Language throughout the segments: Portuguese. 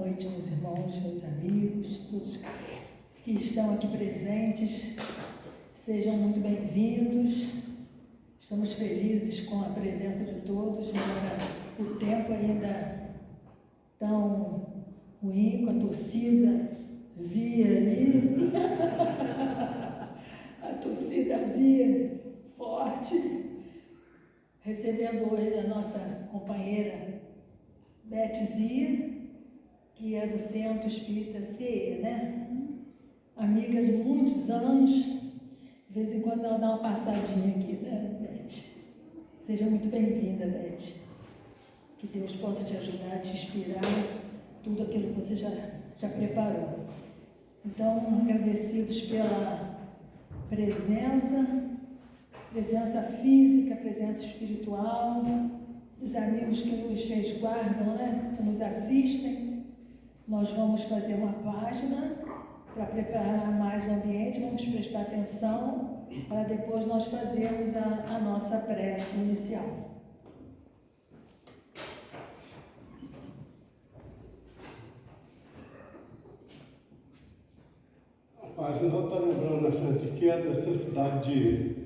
noite, meus irmãos, meus amigos, todos que estão aqui presentes. Sejam muito bem-vindos. Estamos felizes com a presença de todos, embora o tempo ainda tão ruim, com a torcida zia ali. A torcida zia forte. Recebendo hoje a nossa companheira Beth Zia, que é do Centro Espírita CE, né? Amiga de muitos anos. De vez em quando ela dá uma passadinha aqui, né, Beth? Seja muito bem-vinda, Beth. Que Deus possa te ajudar a te inspirar tudo aquilo que você já preparou. Então, agradecidos pela presença física, presença espiritual, os amigos que nos resguardam, né, que nos assistem. Nós vamos fazer uma página para preparar mais o ambiente, vamos prestar atenção para depois nós fazermos a nossa prece inicial. A página está lembrando a gente que é a necessidade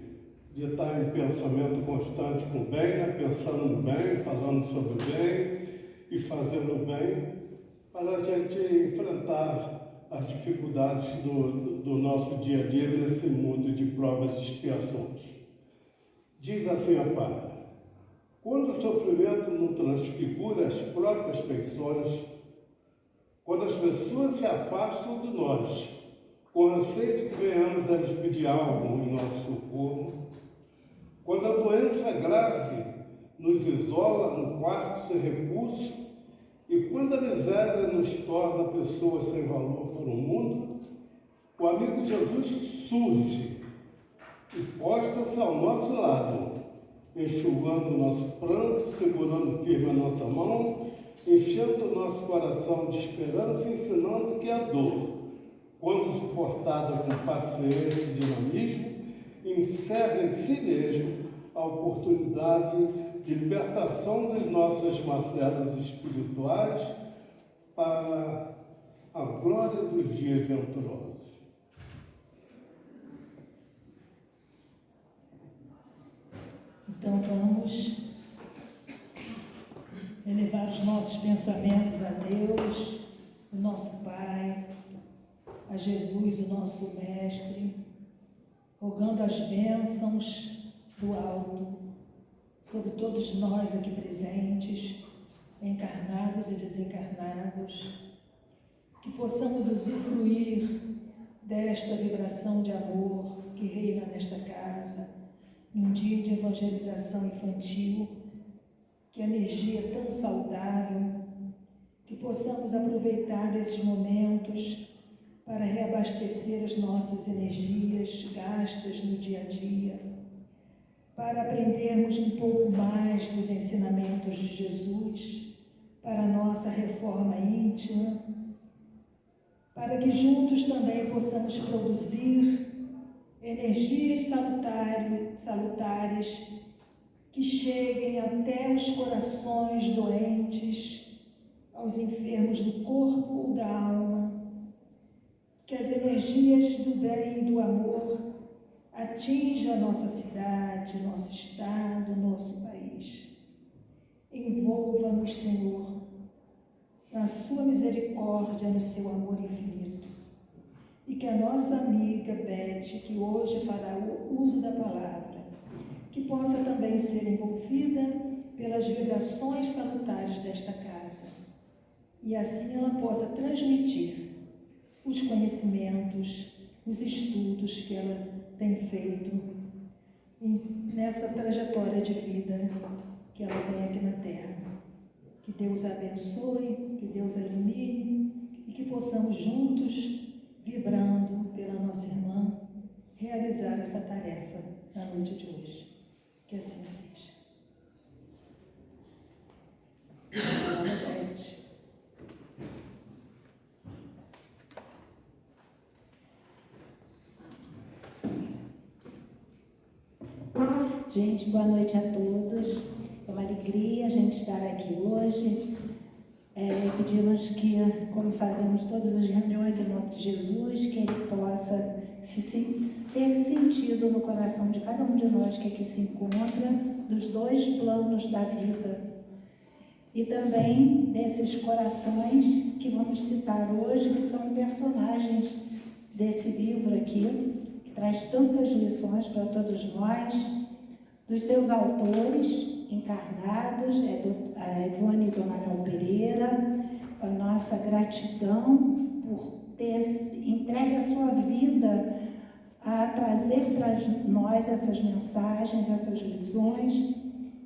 de estar em pensamento constante com o bem, né? Pensando no bem, falando sobre o bem e fazendo o bem, para a gente enfrentar as dificuldades do nosso dia a dia nesse mundo de provas e expiações. Diz assim a página: quando o sofrimento não transfigura as próprias feições, quando as pessoas se afastam de nós, com receio de que venhamos a lhes pedir algo em nosso socorro, quando a doença grave nos isola no quarto sem recurso, e quando a miséria nos torna pessoas sem valor para o mundo, o amigo Jesus surge e posta-se ao nosso lado, enxugando o nosso pranto, segurando firme a nossa mão, enchendo o nosso coração de esperança, ensinando que a dor, quando suportada com paciência e dinamismo, encerra em si mesmo a oportunidade de libertação das nossas macelas espirituais para a glória dos dias venturosos. Então vamos elevar os nossos pensamentos a Deus, o nosso Pai, a Jesus, o nosso Mestre, rogando as bênçãos do alto sobre todos nós aqui presentes, encarnados e desencarnados, que possamos usufruir desta vibração de amor que reina nesta casa, num dia de evangelização infantil, que energia tão saudável, que possamos aproveitar esses momentos para reabastecer as nossas energias gastas no dia a dia, para aprendermos um pouco mais dos ensinamentos de Jesus, para a nossa reforma íntima, para que juntos também possamos produzir energias salutares que cheguem até os corações doentes, aos enfermos do corpo ou da alma, que as energias do bem e do amor atinjam a nossa cidade, nosso estado, nosso país. Envolva-nos, Senhor, na sua misericórdia, no seu amor infinito. E que a nossa amiga Beth, que hoje fará o uso da palavra, que possa também ser envolvida pelas vibrações salutares desta casa. E assim ela possa transmitir os conhecimentos, os estudos que ela tem feito nessa trajetória de vida que ela tem aqui na Terra. Que Deus a abençoe, que Deus a ilumine e que possamos juntos, vibrando pela nossa irmã, realizar essa tarefa na noite de hoje. Que assim seja. Gente, boa noite a todos. É uma alegria a gente estar aqui hoje. pedimos que, como fazemos todas as reuniões em nome de Jesus, que Ele possa ser sentido no coração de cada um de nós que aqui se encontra, dos dois planos da vida. E também desses corações que vamos citar hoje, que são personagens desse livro aqui, que traz tantas lições para todos nós, dos seus autores encarnados, a Ivone do Amaral Pereira, a nossa gratidão por ter entregue a sua vida a trazer para nós essas mensagens, essas lições,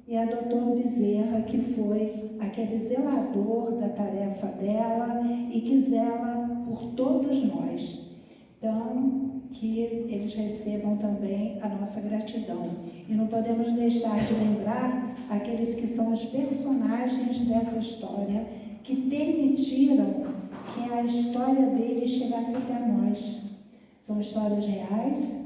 e a doutora Bezerra, que foi aquele zelador da tarefa dela e que zela por todos nós. Então, que eles recebam também a nossa gratidão. E não podemos deixar de lembrar aqueles que são os personagens dessa história, que permitiram que a história deles chegasse até nós. São histórias reais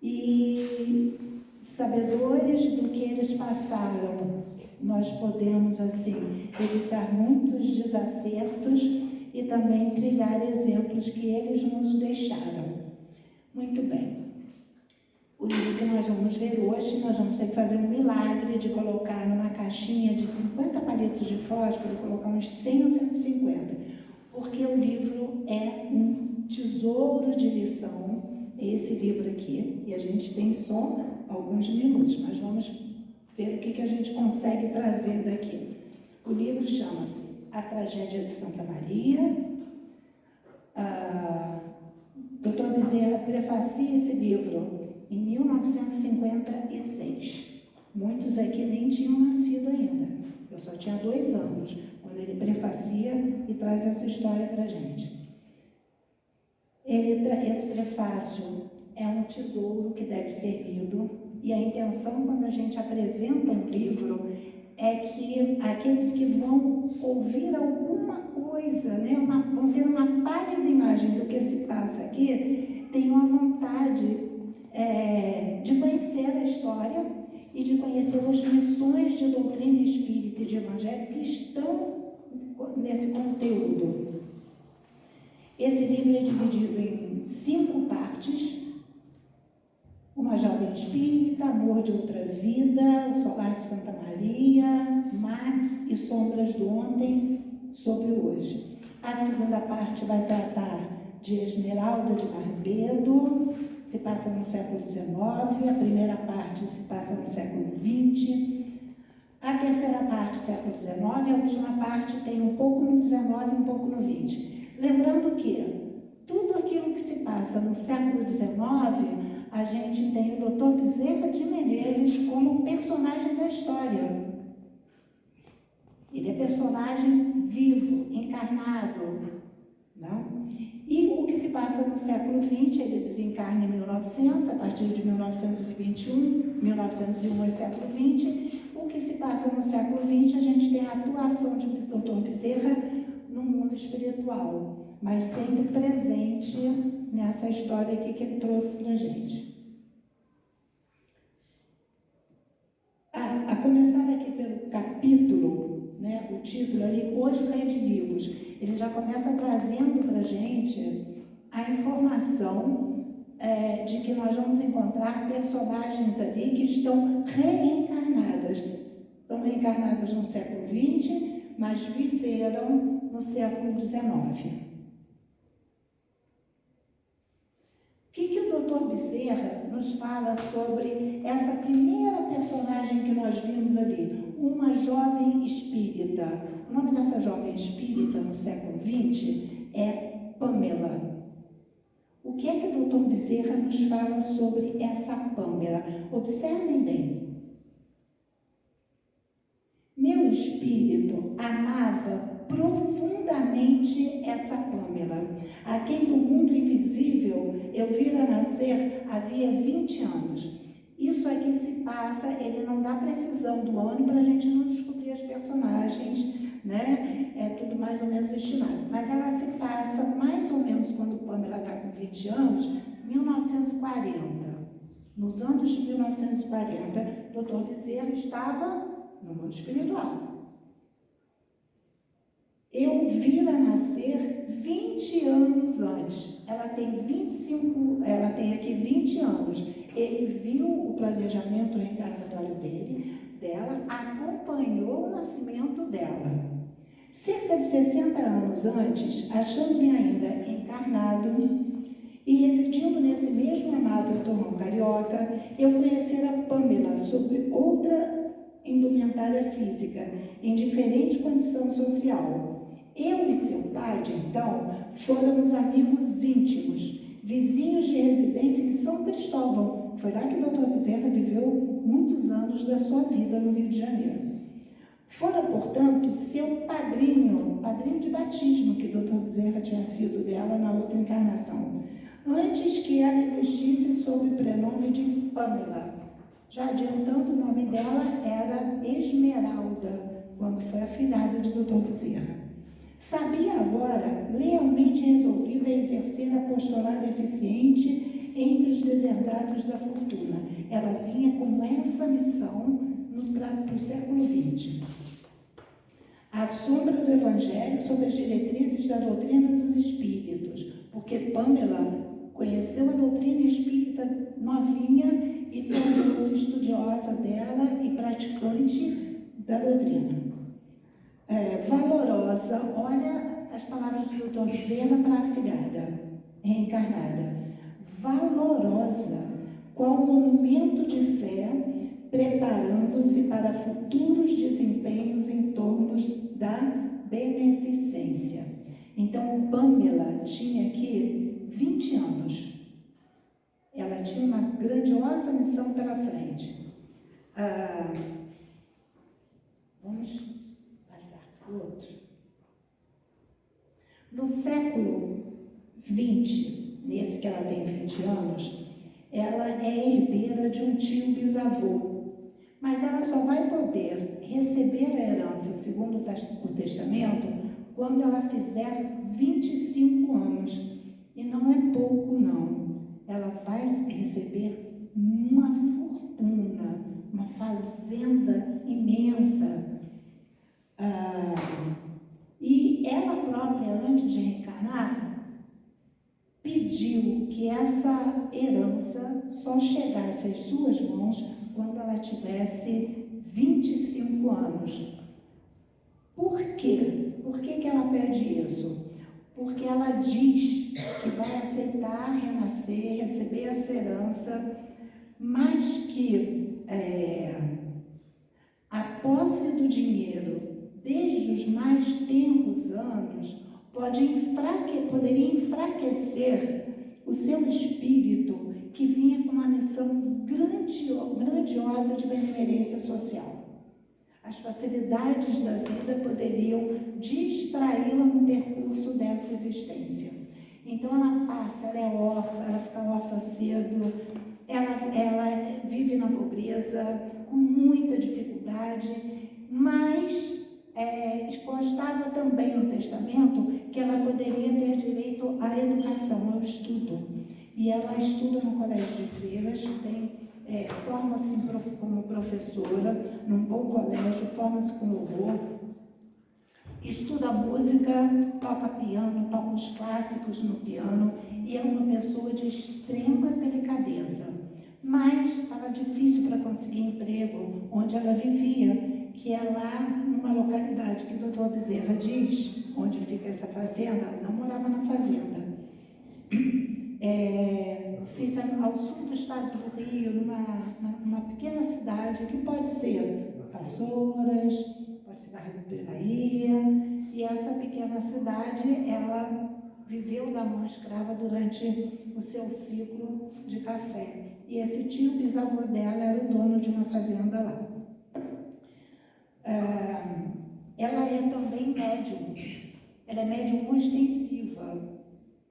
e sabedores do que eles passaram. Nós podemos, assim, evitar muitos desacertos e também trilhar exemplos que eles nos deixaram. Muito bem. O livro que nós vamos ver hoje, nós vamos ter que fazer um milagre de colocar numa caixinha de 50 palitos de fósforo, colocar uns 100 ou 150, porque o livro é um tesouro de lição, esse livro aqui, e a gente tem só alguns minutos, mas vamos ver o que a gente consegue trazer daqui. O livro chama-se A Tragédia de Santa Maria. Dr. Bezerra prefacia esse livro em 1956. Muitos aqui nem tinham nascido ainda. Eu só tinha 2 anos quando ele prefacia e traz essa história para a gente. Esse prefácio é um tesouro que deve ser lido, e a intenção, quando a gente apresenta um livro, é que aqueles que vão ouvir alguma coisa, né, vão ter uma pálida imagem do que se passa aqui, tenham a vontade de conhecer a história e de conhecer as lições de doutrina espírita e de evangelho que estão nesse conteúdo. Esse livro é dividido em 5 partes: Uma Jovem Espírita, Amor de Outra Vida, O Solar de Santa Maria, Max e Sombras do Ontem sobre o Hoje. A segunda parte vai tratar de Esmeralda de Barbedo, se passa no século XIX, a primeira parte se passa no século XX, a terceira parte, século XIX, a última parte tem um pouco no XIX e um pouco no XX. Lembrando que tudo aquilo que se passa no século XIX, a gente tem o Dr. Bezerra de Menezes como personagem da história. Ele é personagem vivo, encarnado, não? E o que se passa no século XX, ele desencarna em 1900, a partir de 1921, 1901 é século XX. O que se passa no século XX, a gente tem a atuação de Dr. Bezerra no mundo espiritual, mas sempre presente nessa história aqui que ele trouxe para a gente. A começar aqui pelo capítulo, né, o título ali, Hoje Rede Vivos, ele já começa trazendo para a gente a informação de que nós vamos encontrar personagens ali que estão reencarnadas. Estão reencarnadas no século XX, mas viveram no século XIX. O que o Dr. Bezerra nos fala sobre essa primeira personagem que nós vimos ali, uma jovem espírita? O nome dessa jovem espírita no século XX é Pamela. O que é que o Dr. Bezerra nos fala sobre essa Pamela? Observem bem. Meu espírito amava profundamente essa Pamela, a quem do mundo invisível eu vira nascer havia 20 anos. Isso aqui se passa, ele não dá precisão do ano para a gente não descobrir as personagens, né? É tudo mais ou menos estimado. Mas ela se passa mais ou menos quando Pamela está com 20 anos, 1940. Nos anos de 1940, Dr. Bezerra estava no mundo espiritual. eu vi-la nascer 20 anos antes. Ela tem aqui 20 anos. Ele viu o planejamento reencarnatório dela, acompanhou o nascimento dela. Cerca de 60 anos antes, achando-me ainda encarnado e residindo nesse mesmo amável torrão carioca, eu conhecera Pamela sob outra indumentária física, em diferente condição social. Eu e seu pai, de então, fôramos amigos íntimos, vizinhos de residência em São Cristóvão. Foi lá que o Dr. Bezerra viveu muitos anos da sua vida no Rio de Janeiro. Fora, portanto, seu padrinho de batismo, que o Dr. Bezerra tinha sido dela na outra encarnação, antes que ela existisse sob o prenome de Pamela. Já adiantando, o nome dela era Esmeralda, quando foi afilhada de Dr. Bezerra. Sabia agora, lealmente resolvida a exercer apostolado eficiente entre os deserdados da fortuna. Ela vinha com essa missão para o século XX. A sombra do Evangelho sobre as diretrizes da doutrina dos espíritos, porque Pamela conheceu a doutrina espírita novinha e tornou-se estudiosa dela e praticante da doutrina. Valorosa, olha as palavras do Dr. Bezerra para a afilhada, reencarnada. Valorosa, qual monumento de fé, preparando-se para futuros desempenhos em torno da beneficência. Então, Pamela tinha aqui 20 anos. Ela tinha uma grandiosa missão pela frente. Vamos passar para o outro. No século XX, nesse que ela tem 20 anos, ela é herdeira de um tio bisavô, mas ela só vai poder receber a herança, segundo o testamento, quando ela fizer 25 anos. E não é pouco, não. Ela vai receber uma fortuna, uma fazenda imensa. E ela própria, antes de reencarnar, pediu que essa herança só chegasse às suas mãos quando ela tivesse 25 anos. Por quê? Por que ela pede isso? Porque ela diz que vai aceitar renascer, receber essa herança, mas que a posse do dinheiro, desde os mais tenros anos, poderia enfraquecer o seu espírito, que vinha com uma missão grandiosa de benemerência social. As facilidades da vida poderiam distraí-la no percurso dessa existência. Então ela passa, ela é órfã, ela fica órfã cedo, ela vive na pobreza, com muita dificuldade, mas constava também no testamento que ela poderia ter direito à educação, ao estudo. E ela estuda no colégio de freiras, forma-se como professora, num bom colégio, forma-se com louvor, estuda música, toca piano, toca os clássicos no piano, e é uma pessoa de extrema delicadeza. Mas estava difícil para conseguir emprego onde ela vivia, que é lá numa localidade que o Dr. Bezerra diz, onde fica essa fazenda. Ela não morava na fazenda. Fica ao sul do estado do Rio, numa pequena cidade que pode ser Vassouras, pode ser Barra do Piraí, e essa pequena cidade, ela viveu da mão escrava durante o seu ciclo de café. E esse tio bisavô dela era o dono de uma fazenda lá. Ela é também médium. Ela é médium ostensiva.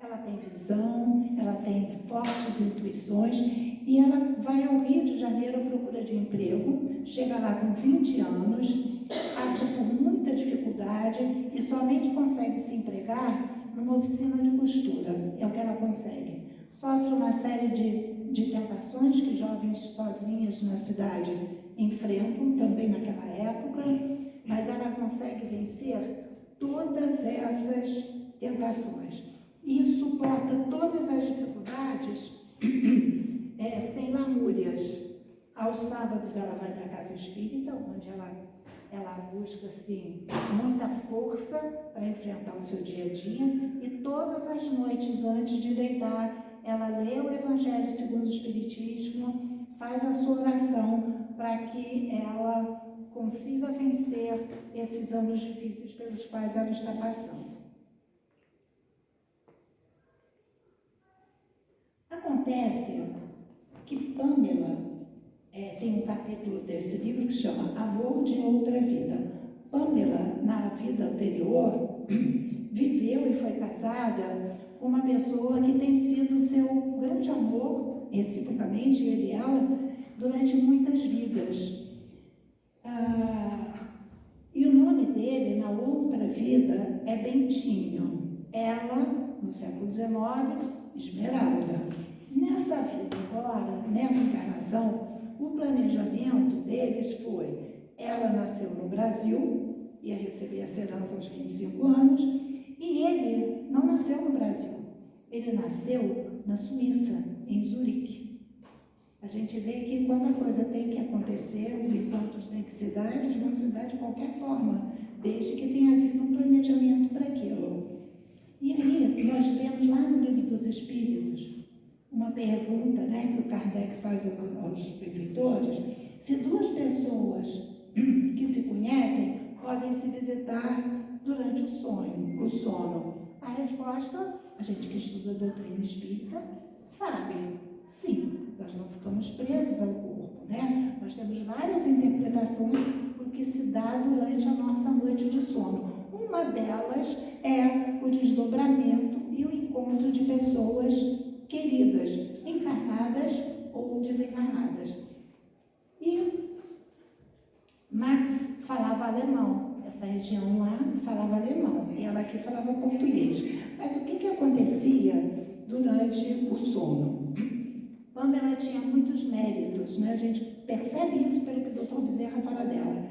Ela tem visão, ela tem fortes intuições e ela vai ao Rio de Janeiro à procura de emprego, chega lá com 20 anos, passa por muita dificuldade e somente consegue se empregar numa oficina de costura, é o que ela consegue. Sofre uma série de tentações que jovens sozinhas na cidade enfrentam, também naquela época, mas ela consegue vencer todas essas tentações e suporta todas as dificuldades sem lamúrias. Aos sábados ela vai para a casa espírita, onde ela busca, assim, muita força para enfrentar o seu dia a dia, e todas as noites, antes de deitar, ela lê o Evangelho segundo o Espiritismo, faz a sua oração para que ela consiga vencer esses anos difíceis pelos quais ela está passando. Acontece que Pamela tem um capítulo desse livro que chama Amor de Outra Vida. Pamela, na vida anterior, viveu e foi casada com uma pessoa que tem sido seu grande amor, reciprocamente, ele e ela, durante muitas vidas. E o nome dele, na outra vida, é Bentinho. Ela, no século XIX, Esmeralda. Nessa vida agora, nessa encarnação, o planejamento deles foi: ela nasceu no Brasil, ia receber essa herança aos 25 anos, e ele não nasceu no Brasil, ele nasceu na Suíça, em Zurique. A gente vê que quando a coisa tem que acontecer, os encontros têm que se dar, eles vão se dar de qualquer forma, desde que tenha havido um planejamento para aquilo. E aí, nós vemos lá no Livro dos Espíritos uma pergunta, né, que o Kardec faz aos benfeitores: se duas pessoas que se conhecem podem se visitar durante o sono. A resposta, a gente que estuda a doutrina espírita sabe, sim, nós não ficamos presos ao corpo, né? Nós temos várias interpretações do que se dá durante a nossa noite de sono. Uma delas é o desdobramento e o encontro de pessoas queridas, encarnadas ou desencarnadas. E Max falava alemão, essa região lá falava alemão, e ela aqui falava português. Mas o que acontecia durante o sono? Pamela tinha muitos méritos, né? A gente percebe isso pelo que o Dr. Bezerra fala dela.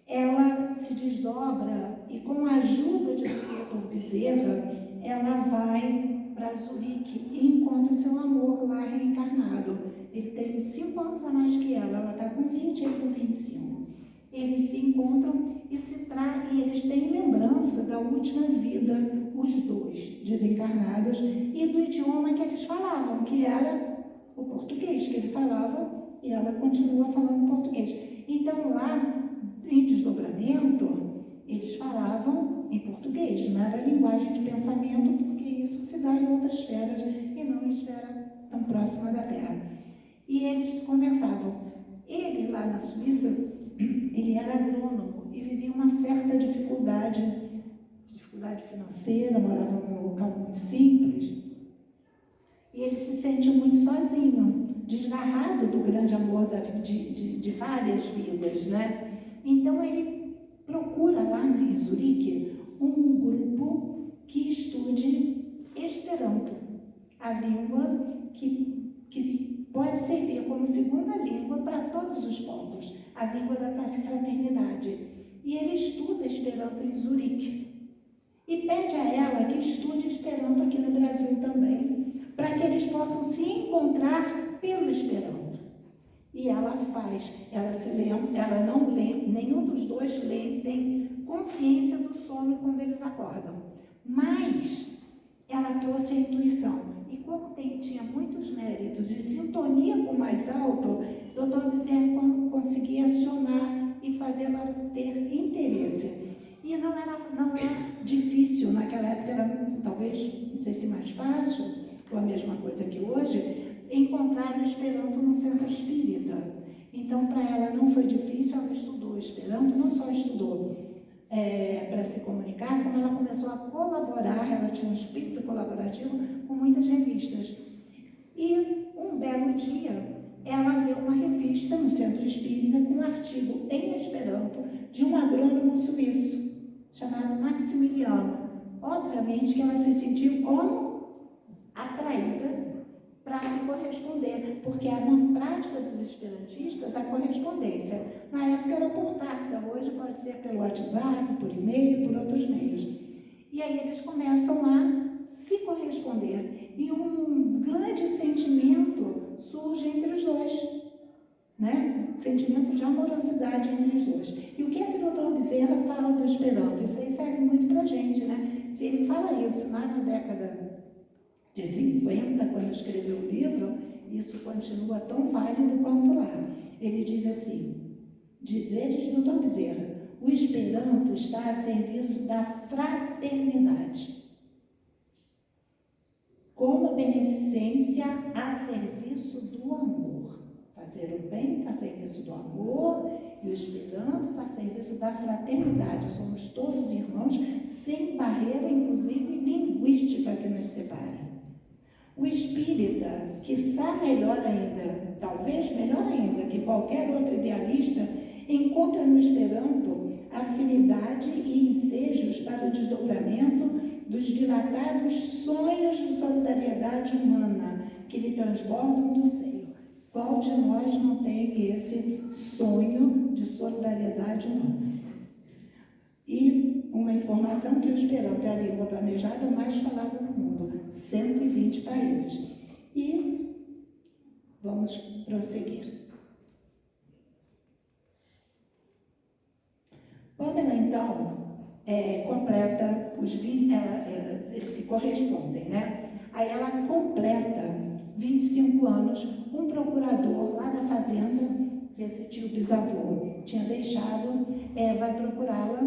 Ela se desdobra e, com a ajuda de Dr. Bezerra, ela vai para Zurique e encontra o seu amor lá reencarnado. Ele tem 5 anos a mais que ela está com 20, ele com 25. Eles se encontram e eles têm lembrança da última vida, os dois desencarnados, e do idioma que eles falavam, que era o português, que ele falava, e ela continua falando português. Então, lá, em desdobramento, eles falavam em português, não era linguagem de pensamento, porque isso se dá em outras esferas e não em esfera tão próxima da Terra. E eles conversavam. Ele, lá na Suíça, ele era agrônomo e vivia uma certa dificuldade financeira, morava num local muito simples, e ele se sente muito sozinho, desgarrado do grande amor de várias vidas, né? Então ele procura lá em Zurique um grupo que estude Esperanto, a língua que pode servir como segunda língua para todos os povos, a língua da fraternidade. E ele estuda Esperanto em Zurique e pede a ela que estude Esperanto aqui no Brasil também, para que eles possam se encontrar pelo Esperanto. E ela faz, ela não lê, nenhum dos dois tem consciência do sono quando eles acordam, mas ela trouxe a intuição. E como tinha muitos méritos e sintonia com o mais alto, Dr. Bezerra conseguia acionar e fazê-la ter interesse. E não era difícil, naquela época era talvez, não sei se mais fácil, ou a mesma coisa que hoje, encontrar o Esperanto no centro espírita. Então, para ela não foi difícil, ela estudou Esperanto, não só estudou para se comunicar, como ela começou a colaborar, ela tinha um espírito colaborativo com muitas revistas. E um belo dia, ela vê uma revista no Centro Espírita com um artigo em Esperanto de um agrônomo suíço, chamado Maximiliano. Obviamente que ela se sentiu como atraída para se corresponder, porque é uma prática dos esperantistas a correspondência. Na época era por carta, hoje pode ser pelo WhatsApp, por e-mail, por outros meios. E aí eles começam a se corresponder. E um grande sentimento surge entre os dois, né? Sentimento de amorosidade entre os dois. E o que é que o Dr. Bezerra fala do Esperanto? Isso aí serve muito para a gente, né? Se ele fala isso lá na década de 50, quando escreveu o livro, isso continua tão válido quanto lá. Ele diz assim, dizeres do Dr. Bezerra, o Esperanto está a serviço da fraternidade, como beneficência a serviço do amor. Fazer o bem está a serviço do amor e o Esperanto está a serviço da fraternidade. Somos todos irmãos, sem barreira, inclusive linguística, que nos separe. O espírita, que sabe melhor ainda, talvez melhor ainda que qualquer outro idealista, encontra no Esperanto afinidade e ensejos para o desdobramento dos dilatados sonhos de solidariedade humana que lhe transbordam do seio. Qual de nós não tem esse sonho de solidariedade humana? E uma informação que o Esperanto é a língua planejada mais falada no mundo, 120 países. E vamos prosseguir. Pamela, então, completa os 20, eles se correspondem, né? Aí ela completa 25 anos, um procurador lá da fazenda, que esse tio bisavô tinha deixado, vai procurá-la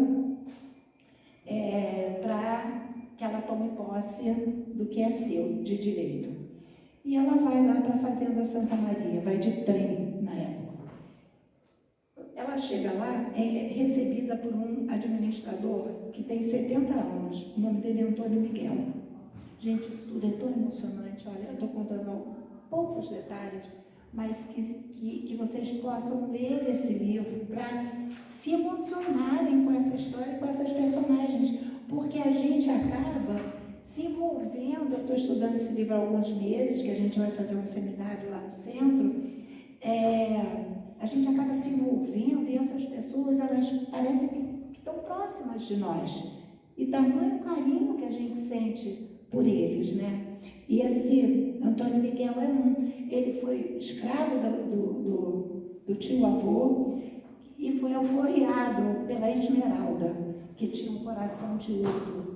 para que ela tome posse do que é seu, de direito. E ela vai lá para a fazenda Santa Maria, vai de trem na época. Ela chega lá, é recebida por um administrador que tem 70 anos, o nome dele é Antônio Miguel. Gente, isso tudo é tão emocionante, olha, eu estou contando poucos detalhes, mas que vocês possam ler esse livro para se emocionarem com essa história, com essas personagens, porque a gente acaba se envolvendo. Eu estou estudando esse livro há alguns meses, que a gente vai fazer um seminário lá no centro, a gente acaba se envolvendo e essas pessoas, elas parecem que estão próximas de nós. E tamanho carinho que a gente sente por eles, né? E esse Antônio Miguel ele foi escravo do tio-avô e foi alforriado pela Esmeralda, que tinha um coração de ouro.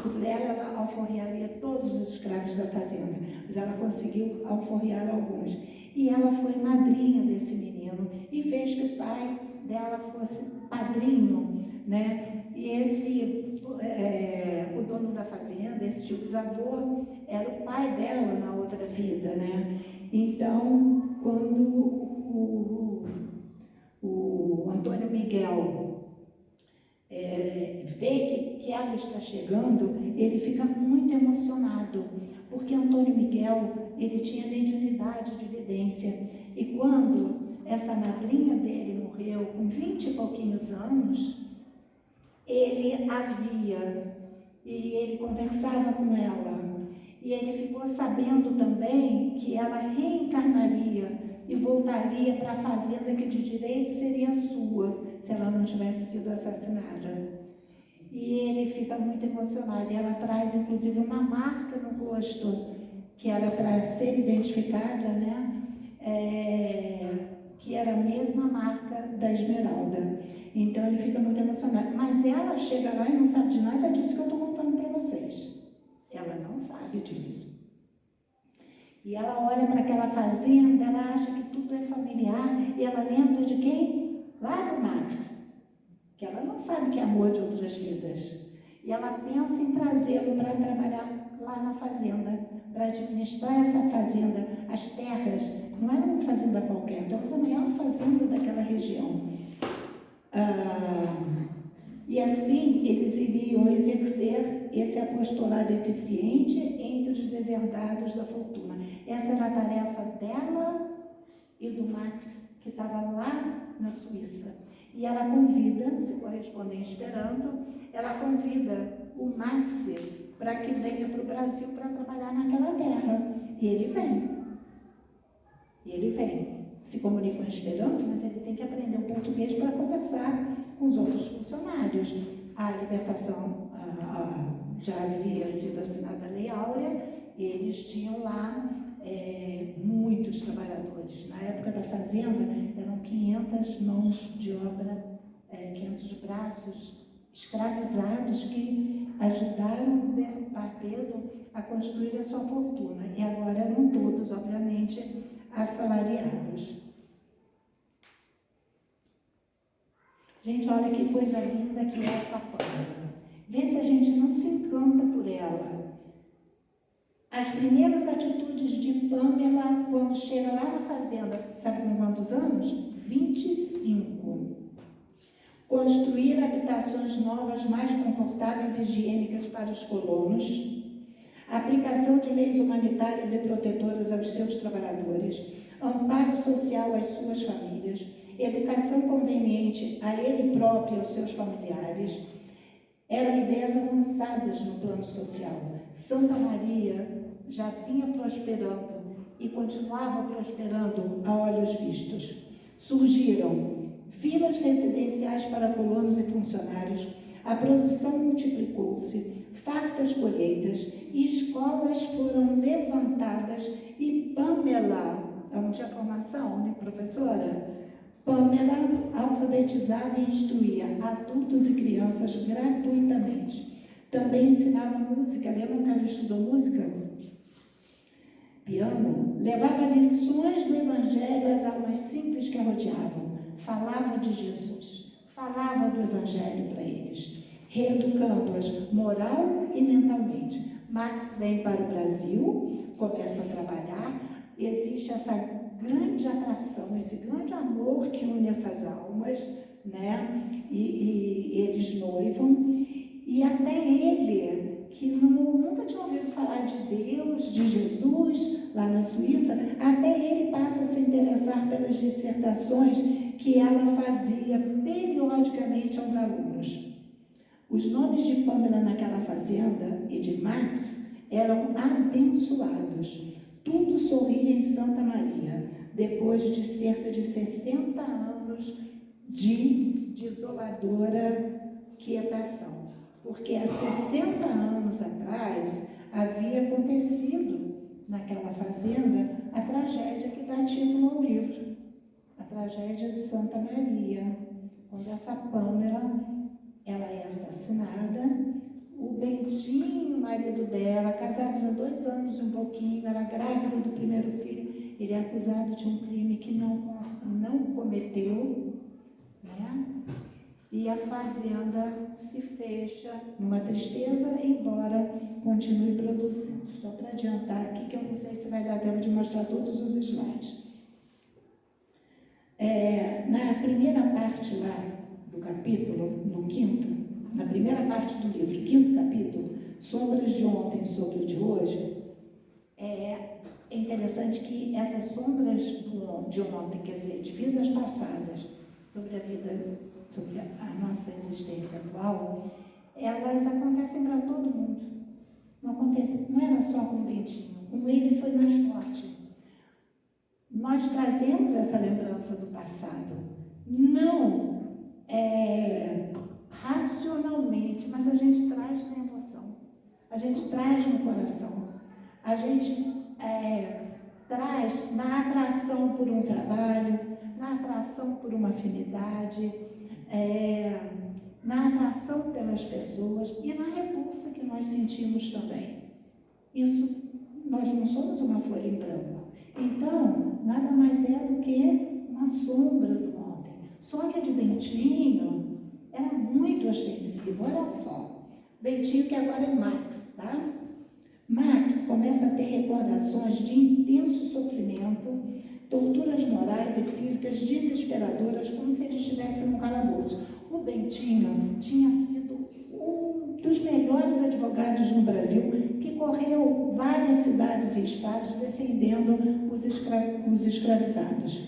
Por ela alforriaria todos os escravos da fazenda, mas ela conseguiu alforriar alguns. E ela foi madrinha desse menino e fez que o pai dela fosse padrinho, né? E o dono da fazenda, esse tio bisavô, era o pai dela na outra vida, né? Então, quando o Antônio Miguel vê que ela está chegando, ele fica muito emocionado, porque Antônio Miguel, ele tinha mediunidade de vidência, e quando essa madrinha dele morreu com 20 e pouquinhos anos, ele a via e ele conversava com ela, e ele ficou sabendo também que ela reencarnaria e voltaria para a fazenda que de direito seria sua, se ela não tivesse sido assassinada. E ele fica muito emocionado, e ela traz inclusive uma marca no rosto, que era para ser identificada, né? Que era a mesma marca da Esmeralda. Então ele fica muito emocionado. Mas ela chega lá e não sabe de nada disso que eu estou contando para vocês. Ela não sabe disso. E ela olha para aquela fazenda, ela acha que tudo é familiar, e ela lembra de quem? Lá do Max, que ela não sabe que é amor de outras vidas. E ela pensa em trazê-lo para trabalhar lá na fazenda, para administrar essa fazenda, as terras. Não era uma fazenda qualquer, talvez a maior fazenda daquela região. E assim eles iriam exercer esse apostolado eficiente entre os deserdados da fortuna. Essa era a tarefa dela e do Max, que estava lá na Suíça. E ela convida, se correspondem esperando, ela convida o Max para que venha para o Brasil para trabalhar naquela terra. E ele vem. se comunicam em Esperanto, mas ele tem que aprender o português para conversar com os outros funcionários. A libertação já havia sido assinada a Lei Áurea, eles tinham lá muitos trabalhadores. Na época da fazenda, eram 500 mãos de obra, 500 braços escravizados que ajudaram o pai Pedro a construir a sua fortuna. E agora eram todos, obviamente, assalariados. Gente, olha que coisa linda que é essa Pâmela. Vê se a gente não se encanta por ela. As primeiras atitudes de Pâmela, quando chega lá na fazenda, sabe com quantos anos? 25. Construir habitações novas, mais confortáveis e higiênicas para os colonos. Aplicação de leis humanitárias e protetoras aos seus trabalhadores. Amparo social às suas famílias. Educação conveniente a ele próprio e aos seus familiares. Eram ideias avançadas no plano social. Santa Maria já vinha prosperando e continuava prosperando a olhos vistos. Surgiram vilas residenciais para colonos e funcionários, a produção multiplicou-se, fartas colheitas, escolas foram levantadas e Pâmela, ela não tinha formação, né, professora? Pâmela alfabetizava e instruía adultos e crianças gratuitamente. Também ensinava música. Lembram que ela estudou música? Piano. Levava lições do Evangelho às almas simples que a rodeavam. Falava de Jesus. Falava do Evangelho para eles, reeducando-as moral e mentalmente. Max vem para o Brasil, começa a trabalhar, existe essa grande atração, esse grande amor que une essas almas, né? E eles noivam, e até ele, que nunca tinha ouvido falar de Deus, de Jesus, lá na Suíça, até ele passa a se interessar pelas dissertações que ela fazia periodicamente aos alunos. Os nomes de Pâmela naquela fazenda e de Max eram abençoados. Tudo sorria em Santa Maria, depois de cerca de 60 anos de desoladora quietação. Porque há 60 anos atrás havia acontecido naquela fazenda a tragédia que dá título ao livro, a tragédia de Santa Maria, quando essa Pâmela, ela é assassinada. O Bentinho, marido dela, casados há 2 anos e um pouquinho, era grávida do primeiro filho, ele é acusado de um crime que não cometeu, né? E a fazenda se fecha numa tristeza, embora continue produzindo. Só para adiantar aqui, que eu não sei se vai dar tempo de mostrar todos os slides. Na primeira parte lá do capítulo, no 5º, na primeira parte do livro, 5º capítulo, Sombras de Ontem sobre o de Hoje, é interessante que essas sombras de ontem, quer dizer, de vidas passadas, sobre a vida, sobre a nossa existência atual, elas acontecem para todo mundo. Não era só com o Bentinho, com ele foi mais forte. Nós trazemos essa lembrança do passado, não racionalmente, mas a gente traz na emoção, a gente traz no coração, a gente traz na atração por um trabalho, na atração por uma afinidade, na atração pelas pessoas e na repulsa que nós sentimos também. Isso, nós não somos uma folha em branco. Então, nada mais é do que uma sombra do ontem. Só que a de Bentinho era muito ostensiva, olha só. Bentinho, que agora é Max, tá? Max começa a ter recordações de intenso sofrimento, torturas morais e físicas desesperadoras, como se ele estivesse num calabouço. O Bentinho tinha sido um dos melhores advogados no Brasil, que correu várias cidades e estados defendendo os escravizados.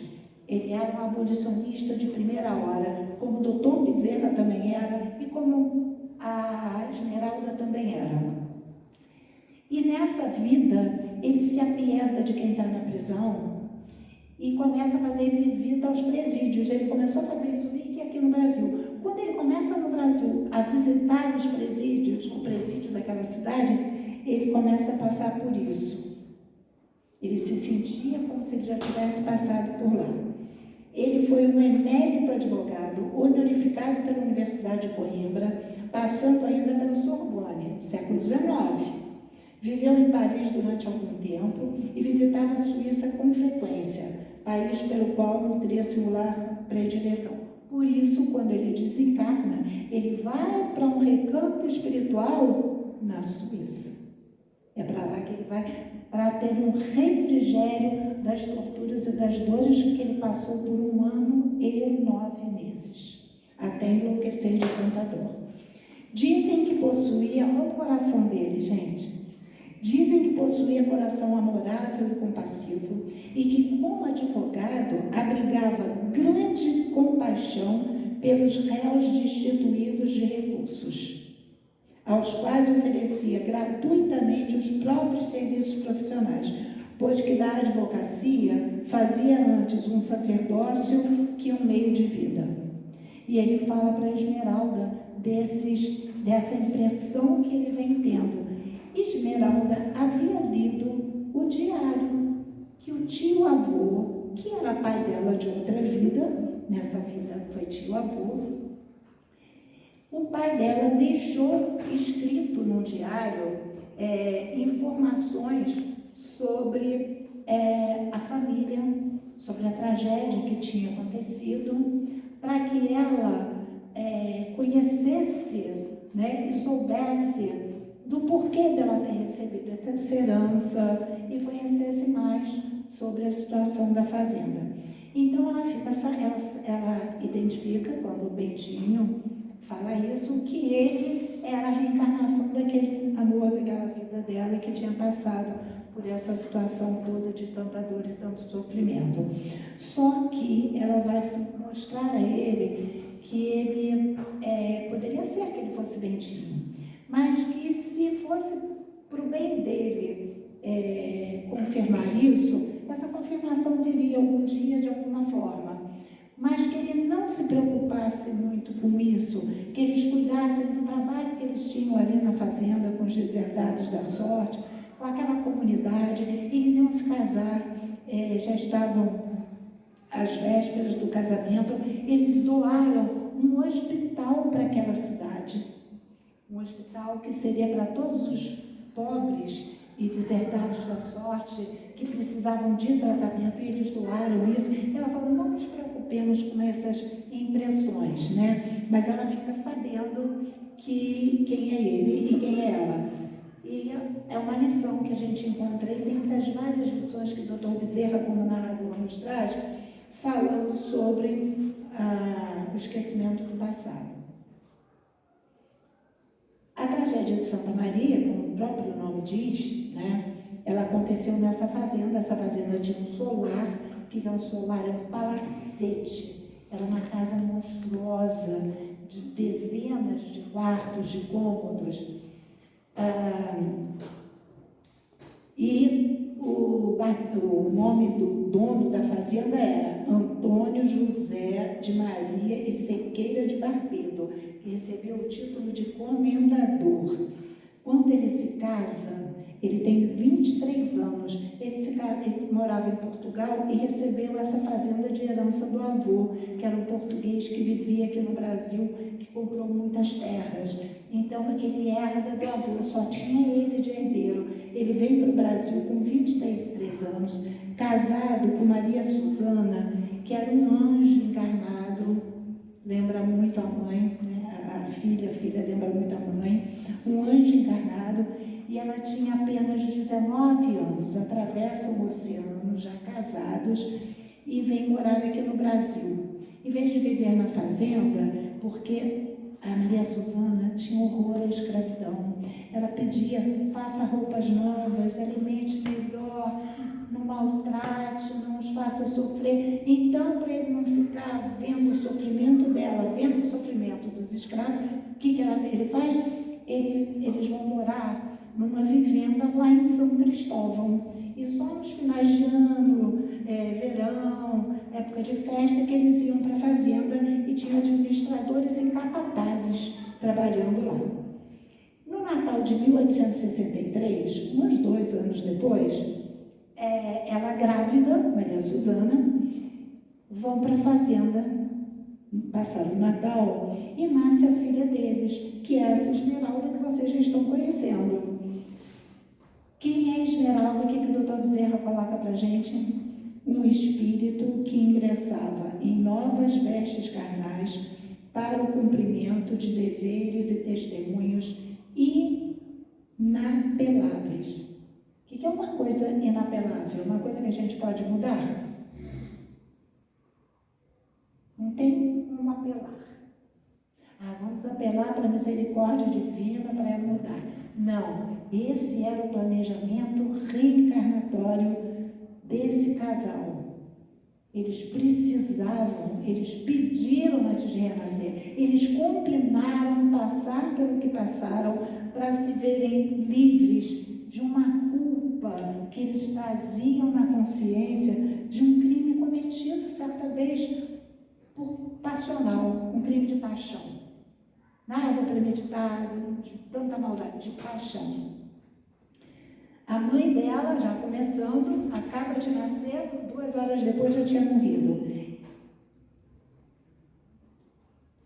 Ele era um abolicionista de primeira hora, como o doutor Bezerra também era, e como a Esmeralda também era. E nessa vida, ele se apieda de quem está na prisão, e começa a fazer visita aos presídios. Ele começou a fazer isso aqui no Brasil. Quando ele começa no Brasil a visitar os presídios, o presídio daquela cidade, ele começa a passar por isso. Ele se sentia como se ele já tivesse passado por lá. Ele foi um emérito advogado, honorificado pela Universidade de Coimbra, passando ainda pela Sorbonne, século XIX. Viveu em Paris durante algum tempo e visitava a Suíça com frequência, país pelo qual nutria singular predileção. Por isso, quando ele desencarna, ele vai para um recanto espiritual na Suíça. É para lá que ele vai, para ter um refrigério das torturas e das dores que ele passou por 1 ano e 9 meses, até enlouquecer de tanta dor. Dizem que possuía, olha o coração dele, gente. Dizem que possuía coração amorável e compassivo e que, como advogado, abrigava grande compaixão pelos réus destituídos de recursos, aos quais oferecia gratuitamente os próprios serviços profissionais, pois que da advocacia fazia antes um sacerdócio que um meio de vida. E ele fala para Esmeralda dessa impressão que ele vem tendo. Esmeralda havia lido o diário que o tio-avô, que era pai dela de outra vida, nessa vida foi tio-avô, o pai dela deixou escrito no diário informações sobre a família, sobre a tragédia que tinha acontecido, para que ela conhecesse, né, e soubesse do porquê dela ter recebido essa herança e conhecesse mais sobre a situação da fazenda. Então ela identifica, quando o Bentinho fala isso, que ele era a reencarnação daquele amor, daquela vida dela que tinha passado por essa situação toda de tanta dor e tanto sofrimento. Só que ela vai mostrar a ele que ele poderia ser que ele fosse Bentinho, mas que se fosse para o bem dele confirmar isso, essa confirmação viria algum dia de alguma forma, mas que ele não se preocupasse muito com isso, que eles cuidassem do trabalho que eles tinham ali na fazenda com os deserdados da sorte, com aquela comunidade. Eles iam se casar, já estavam às vésperas do casamento, eles doaram um hospital para aquela cidade, um hospital que seria para todos os pobres e deserdados da sorte que precisavam de tratamento, e eles doaram isso. Ela falou, não nos preocupemos com essas impressões, né? Mas ela fica sabendo quem é ele e quem é ela. E é uma lição que a gente encontra entre as várias lições que o Dr. Bezerra, como narrador, nos traz, falando sobre o esquecimento do passado. A tragédia de Santa Maria, como o próprio nome diz, né, ela aconteceu nessa fazenda. Essa fazenda tinha um solar. O que é um solar? É um palacete. Era uma casa monstruosa, de dezenas de quartos, de cômodos. E o nome do dono da fazenda era Antônio José de Maria e Sequeira de Barbedo, que recebeu o título de comendador. Quando ele se casa, ele tem 23 anos, ele morava em Portugal e recebeu essa fazenda de herança do avô, que era um português que vivia aqui no Brasil, que comprou muitas terras. Então, ele herda do avô, só tinha ele de herdeiro. Ele vem para o Brasil com 23 anos, casado com Maria Susana, que era um anjo encarnado, lembra muito a mãe, né? A filha lembra muito a mãe, um anjo encarnado, e ela tinha apenas 19 anos, atravessam o oceano, já casados, e vem morar aqui no Brasil. Em vez de viver na fazenda, porque a Maria Susana tinha horror à escravidão, ela pedia, faça roupas novas, alimente melhor, não maltrate, não os faça sofrer. Então, para ele não ficar vendo o sofrimento dela, vendo o sofrimento dos escravos, o que ele faz? Eles vão morar numa vivenda lá em São Cristóvão. E só nos finais de ano, verão, época de festa, que eles iam para a fazenda e tinham administradores e capatazes trabalhando lá. No Natal de 1863, uns 2 anos depois, ela grávida, Maria Susana, vão para a fazenda, passaram o Natal, e nasce a filha deles, que é essa Esmeralda que vocês já estão conhecendo. Quem é Esmeralda? O que o doutor Bezerra coloca para a gente? Um espírito que ingressava em novas vestes carnais para o cumprimento de deveres e testemunhos inapeláveis. O que é uma coisa inapelável? Uma coisa que a gente pode mudar? Não tem como apelar. Vamos apelar para a misericórdia divina para ela mudar. Não, esse era o planejamento reencarnatório desse casal. Eles precisavam, eles pediram antes de renascer, eles combinaram passar pelo que passaram para se verem livres de uma culpa que eles traziam na consciência de um crime cometido certa vez por passional, um crime de paixão. Nada premeditado, de tanta maldade, de paixão. A mãe dela, já começando, acaba de nascer, 2 horas depois já tinha morrido.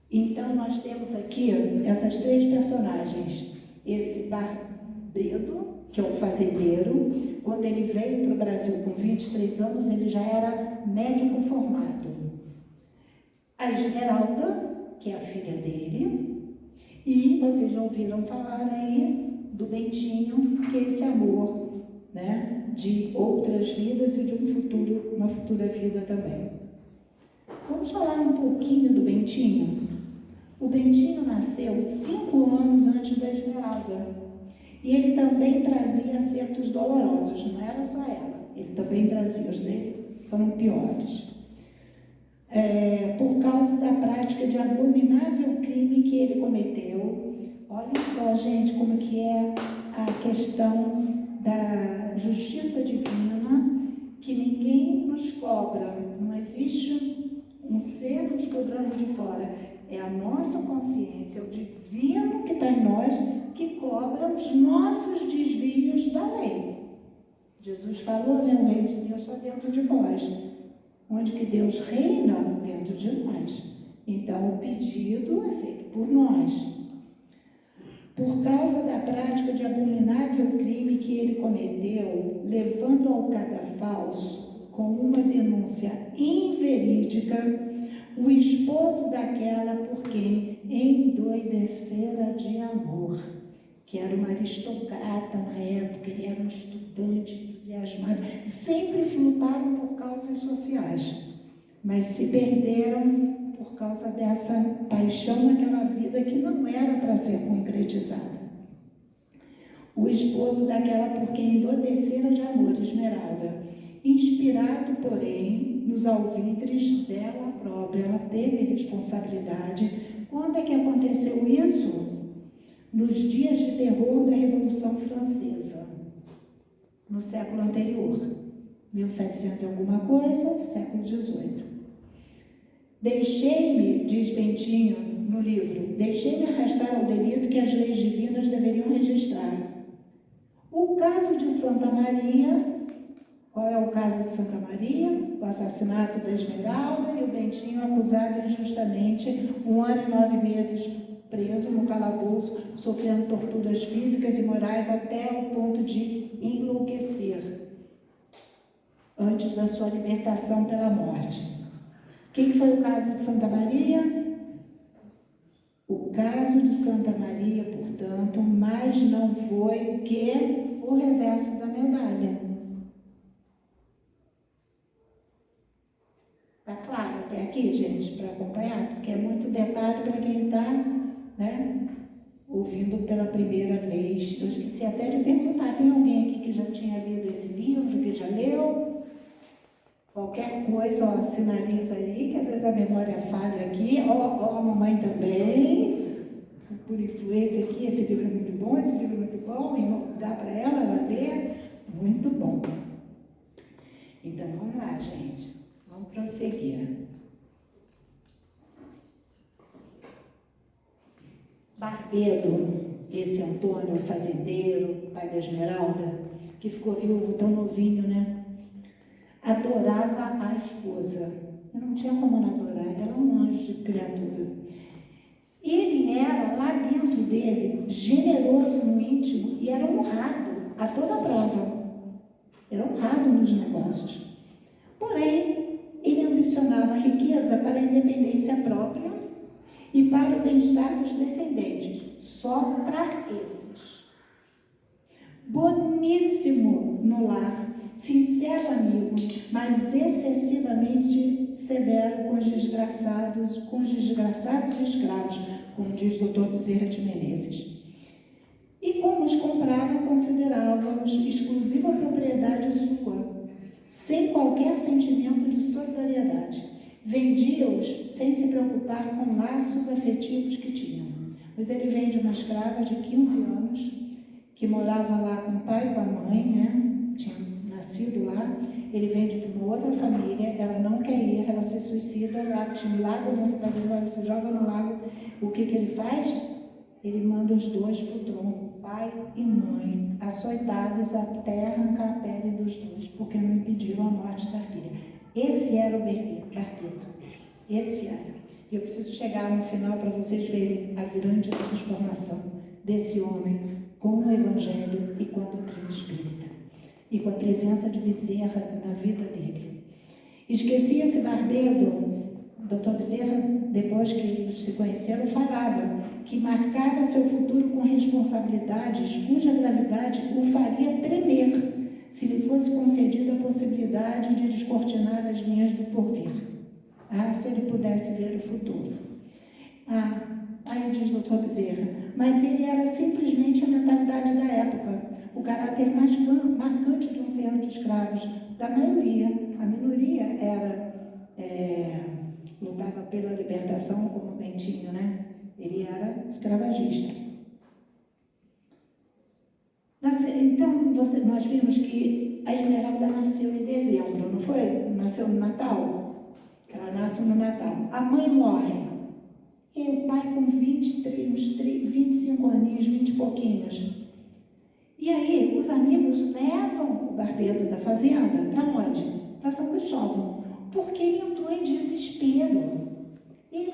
Então, nós temos aqui essas 3 personagens. Esse Barbedo, que é o fazendeiro, quando ele veio para o Brasil com 23 anos, ele já era médico formado. A Esmeralda, que é a filha dele, e vocês já ouviram falar aí do Bentinho, que é esse amor, né, de outras vidas e de uma futura vida também. Vamos falar um pouquinho do Bentinho. O Bentinho nasceu 5 anos antes da Esmeralda. E ele também trazia acertos dolorosos, não era só ela. Ele também trazia, os dele foram piores. Por causa da prática de abominável crime que ele cometeu. Olha só, gente, como que é a questão da justiça divina, que ninguém nos cobra, não existe um ser nos cobrando de fora, é a nossa consciência, é o divino que está em nós, que cobra os nossos desvios da lei. Jesus falou, né, o reino de Deus está dentro de vós. Onde que Deus reina dentro de nós. Então, o pedido é feito por nós. Por causa da prática de abominável crime que ele cometeu, levando ao cadafalso com uma denúncia inverídica, o esposo daquela por quem endoidecera de amor, que era uma aristocrata na época, ele era um estudante entusiasmado, sempre lutaram por causas sociais, mas se perderam por causa dessa paixão naquela vida que não era para ser concretizada. O esposo daquela por quem endoidecera de amor, Esmeralda, inspirado, porém, nos alvitres dela própria, ela teve responsabilidade. Quando é que aconteceu isso? Nos dias de terror da Revolução Francesa, no século anterior, 1700 e alguma coisa, século XVIII. Deixei-me, diz Bentinho no livro, deixei-me arrastar ao delito que as leis divinas deveriam registrar. O caso de Santa Maria, qual é o caso de Santa Maria? O assassinato da Esmeralda e o Bentinho acusado injustamente, 1 ano e 9 meses preso no calabouço, sofrendo torturas físicas e morais até o ponto de enlouquecer, antes da sua libertação pela morte. Quem foi o caso de Santa Maria? O caso de Santa Maria, portanto, mas não foi que o reverso da medalha. Tá claro até aqui, gente, para acompanhar? Porque é muito detalhe para quem está, né, ouvindo pela primeira vez. Eu esqueci até de perguntar, tem alguém aqui que já tinha lido esse livro, que já leu? Qualquer coisa, ó, sinaliza aí, que às vezes a memória falha aqui. Ó, a mamãe também, por influência aqui, esse livro é muito bom, esse livro é muito bom, e vou dar para ela lê, muito bom. Então, vamos lá, gente. Barbedo, esse Antônio, fazendeiro, pai da Esmeralda, que ficou viúvo tão novinho, né? Adorava a esposa. Eu não tinha como não adorar, era um anjo de criatura. Ele era, lá dentro dele, generoso no íntimo e era honrado a toda prova. Era honrado nos negócios. Porém, ele ambicionava a riqueza para a independência própria e para o bem-estar dos descendentes, só para esses. Boníssimo no lar, sincero amigo, mas excessivamente severo com os desgraçados escravos, como diz o Dr. Bezerra de Menezes. E como os comprava, considerava-os exclusiva propriedade sua, sem qualquer sentimento de solidariedade. Vendia-os sem se preocupar com laços afetivos que tinham. Pois ele vende uma escrava de 15 anos, que morava lá com o pai e com a mãe, né? Tinha nascido lá. Ele vende para uma outra família, ela não quer ir, ela se suicida, lá tinha um lago nessa fazenda, ela se joga no lago. O que ele faz? Ele manda os dois para o tronco, pai e mãe, açoitados até arrancar a pele dos dois, porque não impediram a morte da filha. Esse era o Barbedo. Esse era. Eu preciso chegar no final para vocês verem a grande transformação desse homem com o Evangelho e com a doutrina espírita. E com a presença de Bezerra na vida dele. Esquecia-se Barbedo, Dr. Bezerra, depois que eles se conheceram, falava que marcava seu futuro com responsabilidades cuja gravidade o faria tremer se lhe fosse concedida a possibilidade de descortinar as linhas do porvir. Se ele pudesse ver o futuro. Aí diz Dr. Bezerra, mas ele era simplesmente a mentalidade da época, o caráter mais marcante de um senhor de escravos, da maioria. A minoria lutava pela libertação, como Bentinho, né? Ele era escravagista. Então, nós vimos que a Esmeralda nasceu em dezembro, não foi? Nasceu no Natal. Ela nasce no Natal. A mãe morre. E o pai com uns 25 aninhos, 20 e pouquinhos. E aí, os amigos levam o Barbedo da fazenda para onde? Para São Cristóvão. Porque ele entrou em desespero. Ele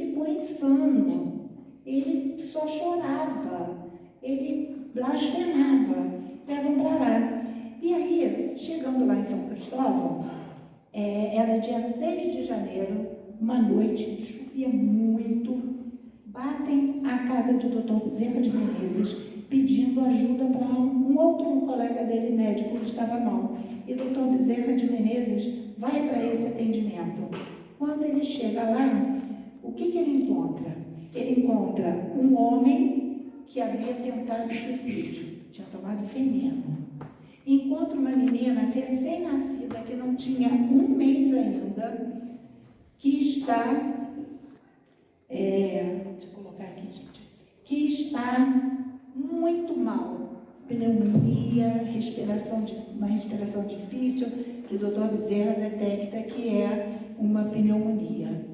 ficou insano. Ele só chorava. Ele blasfemava. Levam para lá. E aí, chegando lá em São Cristóvão, era dia 6 de janeiro, uma noite, chovia muito, batem à casa de Dr. Bezerra de Menezes, pedindo ajuda para um outro colega dele, médico, que estava mal. E Dr. Bezerra de Menezes vai para esse atendimento. Quando ele chega lá, o que ele encontra? Ele encontra um homem que havia tentado suicídio, tinha tomado veneno. Encontra uma menina recém-nascida, que não tinha um mês ainda, que está, deixa eu colocar aqui, gente, que está muito mal, pneumonia, uma respiração difícil, que o Dr. Bezerra detecta que é uma pneumonia.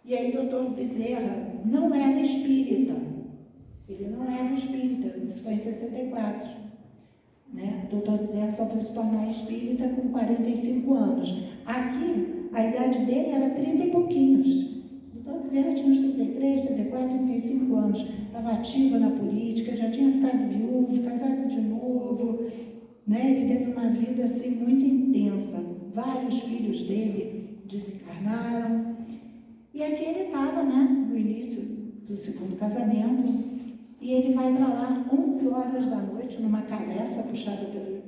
E aí o Dr. Bezerra não era espírita, ele não era espírita, isso foi em 64. Né? O Dr. Bezerra só foi se tornar espírita com 45 anos. Aqui, a idade dele era 30 e pouquinhos. O Dr. Bezerra tinha uns 33, 34, 35 anos. Estava ativa na política, já tinha ficado viúvo, casado de novo. Né? Ele teve uma vida assim, muito intensa. Vários filhos dele desencarnaram. E aqui ele estava, né, no início do segundo casamento. E ele vai para lá 11 horas da noite, numa caleça puxada pelo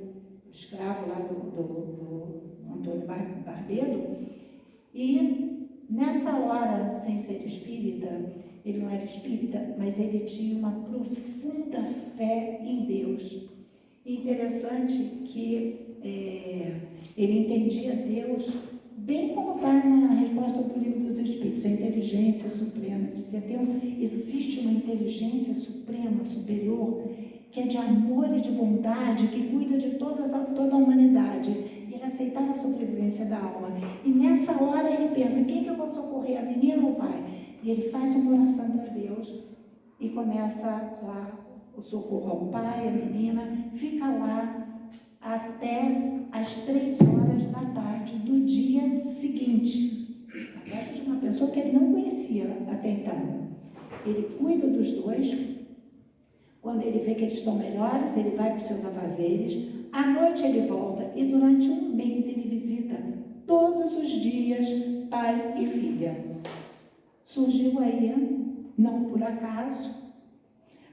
escravo lá do Antônio Barbedo. E nessa hora, sem ser espírita, ele não era espírita, mas ele tinha uma profunda fé em Deus. E interessante que ele entendia Deus bem como está na resposta do Livro dos Espíritos, a inteligência suprema. Dizia, existe uma inteligência suprema, superior, que é de amor e de bondade, que cuida de toda a humanidade. Ele aceitava a sobrevivência da alma. E nessa hora ele pensa, quem que eu vou socorrer, a menina ou o pai? E ele faz uma oração para Deus, e começa lá o socorro ao pai, a menina, fica lá até às 3 horas da tarde do dia seguinte, na casa de uma pessoa que ele não conhecia até então. Ele cuida dos dois. Quando ele vê que eles estão melhores, ele vai para os seus afazeres. À noite ele volta e durante um mês ele visita todos os dias pai e filha. Surgiu aí, não por acaso,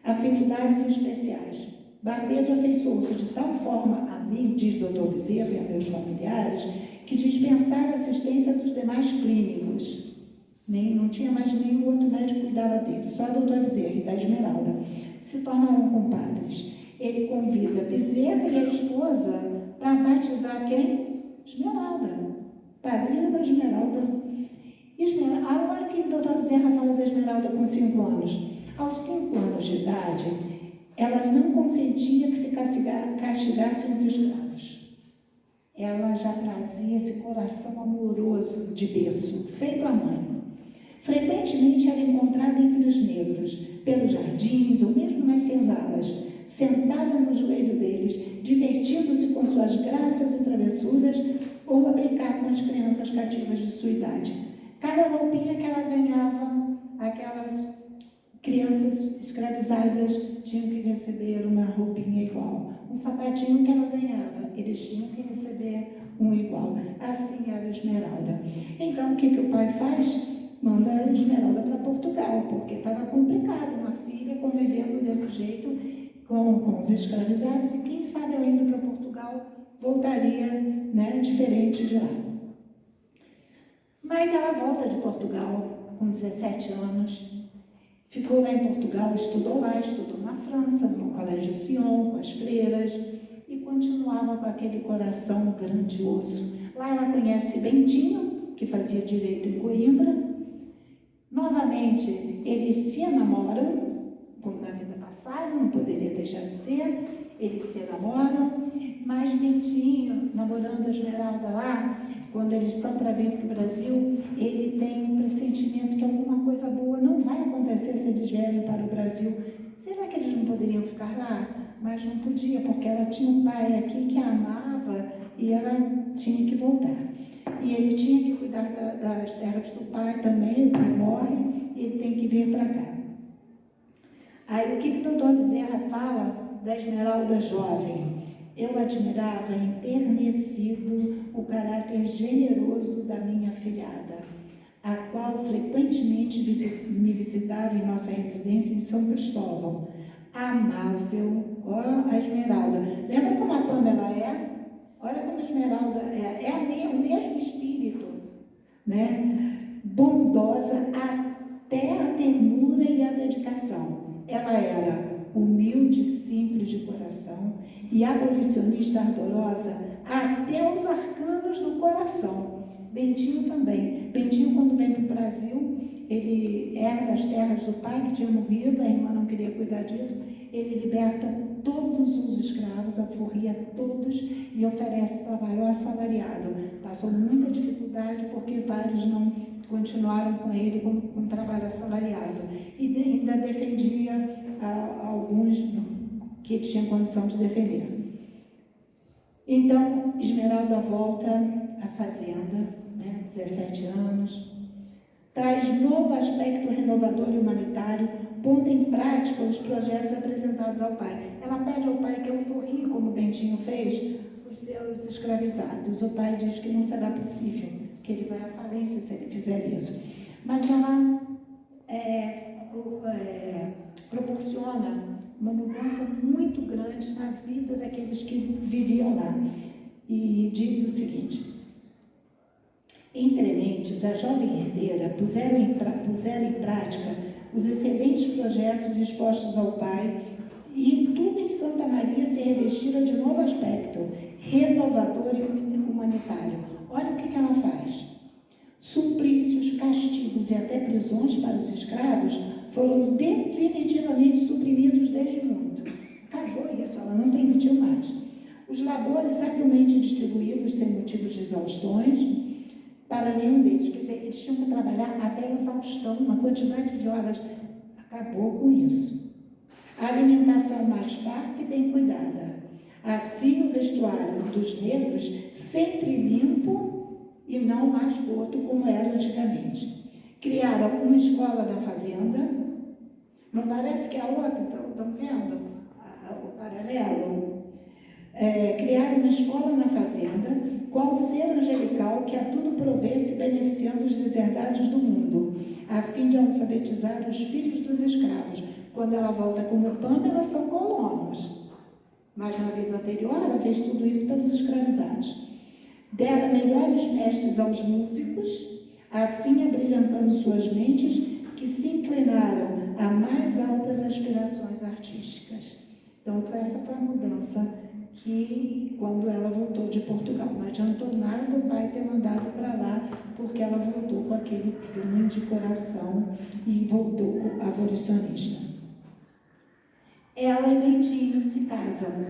afinidades especiais. Barbedo afeiçoou-se de tal forma a mim, diz Dr. Bezerra, e a meus familiares, que dispensaram a assistência dos demais clínicos. Não tinha mais nenhum outro médico que cuidava dele, só a doutora Bezerra e da Esmeralda. Se tornaram compadres. Ele convida Bezerra e a esposa para batizar quem? Esmeralda, padrinho da Esmeralda. A hora que o doutor Bezerra fala da Esmeralda com 5 anos, aos 5 anos de idade, ela não consentia que se castigassem os escravos. Ela já trazia esse coração amoroso de berço, feito a mãe. Frequentemente era encontrada entre os negros, pelos jardins ou mesmo nas senzalas, sentada no joelho deles, divertindo-se com suas graças e travessuras ou a brincar com as crianças cativas de sua idade. Cada roupinha que ela ganhava, aquelas crianças escravizadas tinham que receber uma roupinha igual. Um sapatinho que ela ganhava, eles tinham que receber um igual. Assim era a Esmeralda. Então, o que o pai faz? Manda a Esmeralda para Portugal, porque estava complicado, uma filha convivendo desse jeito com os escravizados, e quem sabe ela indo para Portugal voltaria, né, diferente de lá. Mas ela volta de Portugal com 17 anos, ficou lá em Portugal, estudou na França, no Colégio Sion, com as freiras, e continuava com aquele coração grandioso. Lá ela conhece Bentinho, que fazia direito em Coimbra. Novamente, eles se enamoram, como na vida passada, não poderia deixar de ser, eles se enamoram, mas Bentinho, namorando a Esmeralda lá, quando eles estão para vir para o Brasil, ele tem um pressentimento que alguma coisa boa não vai acontecer se eles vierem para o Brasil. Será que eles não poderiam ficar lá? Mas não podia, porque ela tinha um pai aqui que a amava e ela tinha que voltar. E ele tinha que cuidar das terras do pai também, o pai morre e ele tem que vir para cá. Aí o que o doutor Bezerra fala da Esmeralda jovem? Eu admirava enternecido o caráter generoso da minha filhada, a qual frequentemente me visitava em nossa residência em São Cristóvão. Amável, ó, a Esmeralda. Lembra como a Pamela é? Olha como a Esmeralda é o mesmo espírito, né? Bondosa até a ternura e a dedicação. Ela era humilde, simples de coração e abolicionista ardorosa até os arcanos do coração. Bentinho também. Bentinho, quando vem para o Brasil, ele herda as terras do pai que tinha morrido, a irmã não queria cuidar disso, ele liberta todos os escravos, alforria todos e oferece trabalho assalariado. Passou muita dificuldade porque vários não continuaram com ele com trabalho assalariado. E ainda defendia alguns que tinham condição de defender. Então, Esmeralda volta à fazenda, né, 17 anos, traz novo aspecto renovador e humanitário, pondo em prática os projetos apresentados ao pai. Ela pede ao pai que alforrie, como o Bentinho fez, os seus escravizados. O pai diz que não será possível, que ele vai à falência se ele fizer isso. Mas ela proporciona uma mudança muito grande na vida daqueles que viviam lá. E diz o seguinte: entre mentes, a jovem herdeira puseram em prática os excelentes projetos expostos ao pai, e tudo em Santa Maria se revestira de novo aspecto, renovador e humanitário. Olha o que ela faz. Suplícios, castigos e até prisões para os escravos foram definitivamente suprimidos desde muito. Acabou isso, ela não permitiu mais. Os labores habilmente distribuídos sem motivos de exaustões para nenhum deles. Quer dizer, eles tinham que trabalhar até exaustão, uma quantidade de horas acabou com isso. A alimentação mais farta e bem cuidada. Assim, o vestuário dos negros sempre limpo e não mais gordo como era antigamente. Criaram uma escola na fazenda. Não parece que a outra, estão vendo o paralelo? Criaram uma escola na fazenda, qual ser angelical que a tudo provesse, beneficiando os deserdados do mundo, a fim de alfabetizar os filhos dos escravos. Quando ela volta como Pâmela, são colonos. Mas na vida anterior, ela fez tudo isso pelos escravizados. Dera melhores mestres aos músicos, assim abrilhantando suas mentes, que se inclinaram a mais altas aspirações artísticas. Então, essa foi a mudança que, quando ela voltou de Portugal, não adiantou nada o pai ter mandado para lá, porque ela voltou com aquele grande coração e voltou abolicionista. Ela e Bentinho se casam.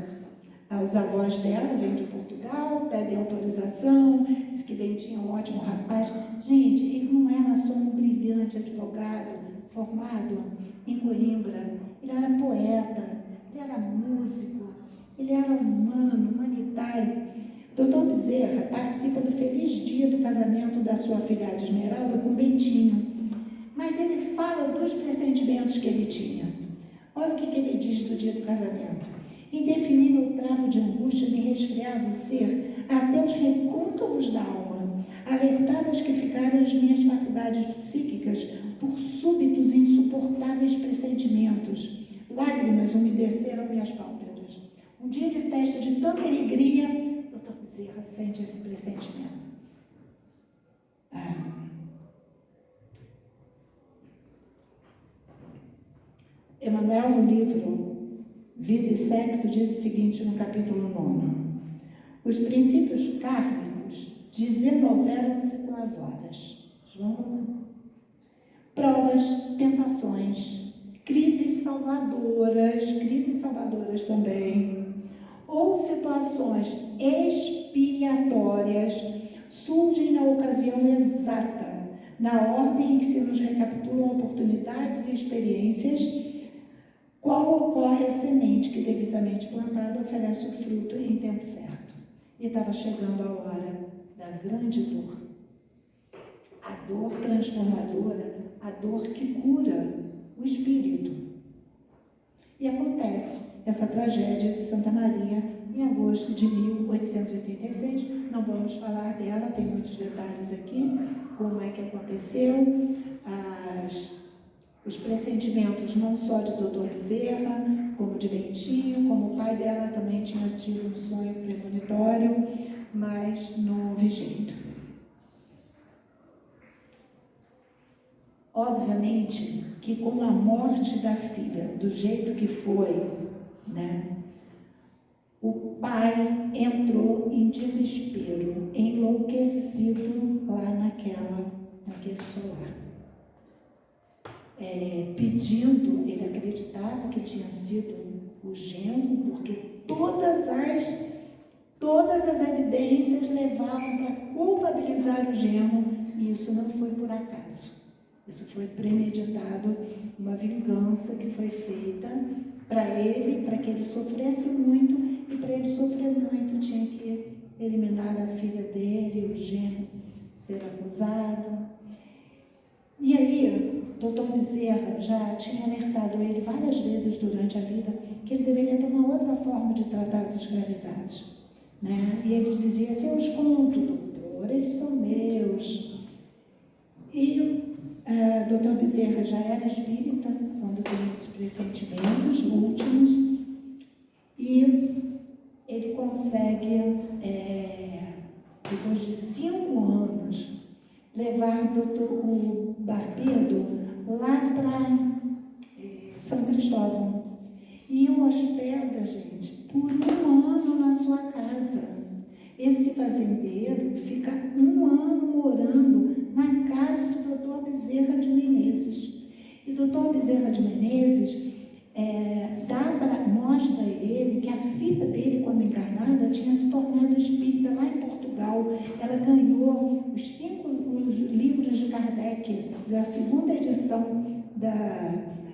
Os avós dela vêm de Portugal, pedem autorização, diz que Bentinho é um ótimo rapaz. Gente, ele não era só um brilhante advogado formado em Coimbra, ele era poeta, ele era músico, ele era humano, humanitário. Dr. Bezerra participa do feliz dia do casamento da sua afilhada Esmeralda com Bentinho, mas ele fala dos pressentimentos que ele tinha. Olha o que ele diz do dia do casamento. Indefinível travo de angústia me resfriava o ser até os recôncavos da alma, alertadas que ficaram as minhas faculdades psíquicas por súbitos e insuportáveis pressentimentos. Lágrimas umedeceram minhas pálpebras. Um dia de festa de tanta alegria, Dr. Bezerra sente esse pressentimento. Emmanuel, no livro Vida e Sexo, diz o seguinte no capítulo 9. Os princípios kármicos desenovelam-se com as horas. Provas, tentações, crises salvadoras também, ou situações expiatórias surgem na ocasião exata, na ordem em que se nos recapitulam oportunidades e experiências. Qual ocorre a semente que, devidamente plantada, oferece o fruto em tempo certo. E estava chegando a hora da grande dor. A dor transformadora, a dor que cura o espírito. E acontece essa tragédia de Santa Maria em agosto de 1886. Não vamos falar dela, tem muitos detalhes aqui, como é que aconteceu, os pressentimentos não só de Dr. Bezerra, como de Bentinho, como o pai dela também tinha tido um sonho premonitório, mas não houve jeito. Obviamente que com a morte da filha, do jeito que foi, né, o pai entrou em desespero, enlouquecido lá naquele solar. Pedindo, ele acreditava que tinha sido o genro, porque todas as evidências levavam para culpabilizar o genro, e isso não foi por acaso. Isso foi premeditado, uma vingança que foi feita para ele, para que ele sofresse muito, e para ele sofrer muito tinha que eliminar a filha dele, o genro ser acusado. E aí, Dr. Bezerra já tinha alertado ele várias vezes durante a vida que ele deveria ter uma outra forma de tratar os escravizados, né? E ele dizia assim: eu os conto, doutor, eles são meus. E Dr. Bezerra já era espírita quando tem esses pressentimentos últimos, e ele consegue, depois de 5 anos, levar o Barbedo lá para São Cristóvão. E o hospeda, gente, por 1 ano na sua casa. Esse fazendeiro fica 1 ano morando na casa de Dr. Bezerra de Menezes. E Dr. Bezerra de Menezes mostra a ele que a filha dele, quando encarnada, tinha se tornado espírita lá em Portugal. Ela ganhou os livros de Kardec, da 2ª edição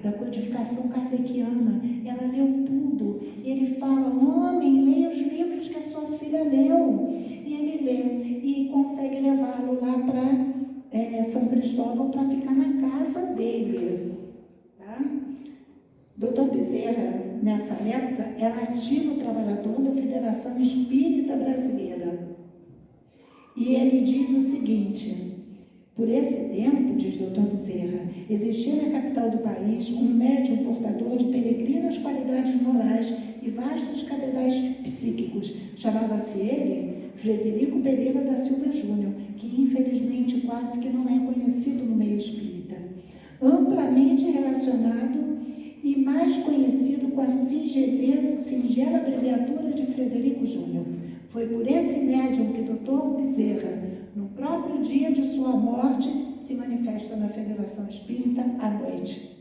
da codificação kardeciana. Ela leu tudo. Ele fala: homem, leia os livros que a sua filha leu. E ele lê e consegue levá-lo lá para São Cristóvão para ficar na casa dele. Tá? Dr. Bezerra, nessa época, era ativo trabalhador da Federação Espírita Brasileira. E ele diz o seguinte: por esse tempo, diz Dr. Bezerra, existia na capital do país um médium portador de peregrinas qualidades morais e vastos cabedais psíquicos. Chamava-se ele Frederico Pereira da Silva Júnior, que infelizmente quase que não é conhecido no meio espírita. Amplamente relacionado e mais conhecido com a singela abreviatura de Frederico Júnior. Foi por esse médium que Dr. Bezerra, no próprio dia de sua morte, se manifesta na Federação Espírita à noite.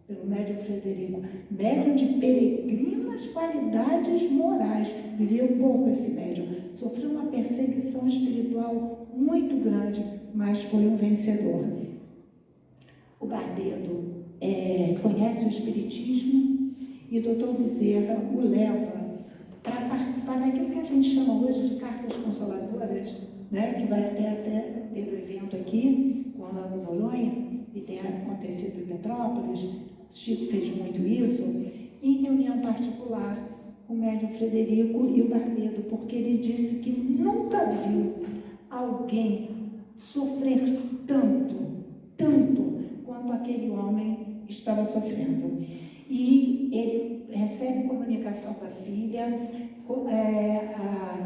Pelo médium Frederico. Médium de peregrinas qualidades morais. Viveu pouco esse médium. Sofreu uma perseguição espiritual muito grande, mas foi um vencedor. O Barbedo conhece o Espiritismo e o Dr. Bezerra o leva para participar daquilo que a gente chama hoje de cartas consoladoras, né, que vai até ter o evento aqui, com Orlando Noronha, e tem acontecido em Petrópolis. Chico fez muito isso, em reunião particular com o médium Frederico e o Barbedo, porque ele disse que nunca viu alguém sofrer tanto quanto aquele homem estava sofrendo. E ele recebe comunicação da filha,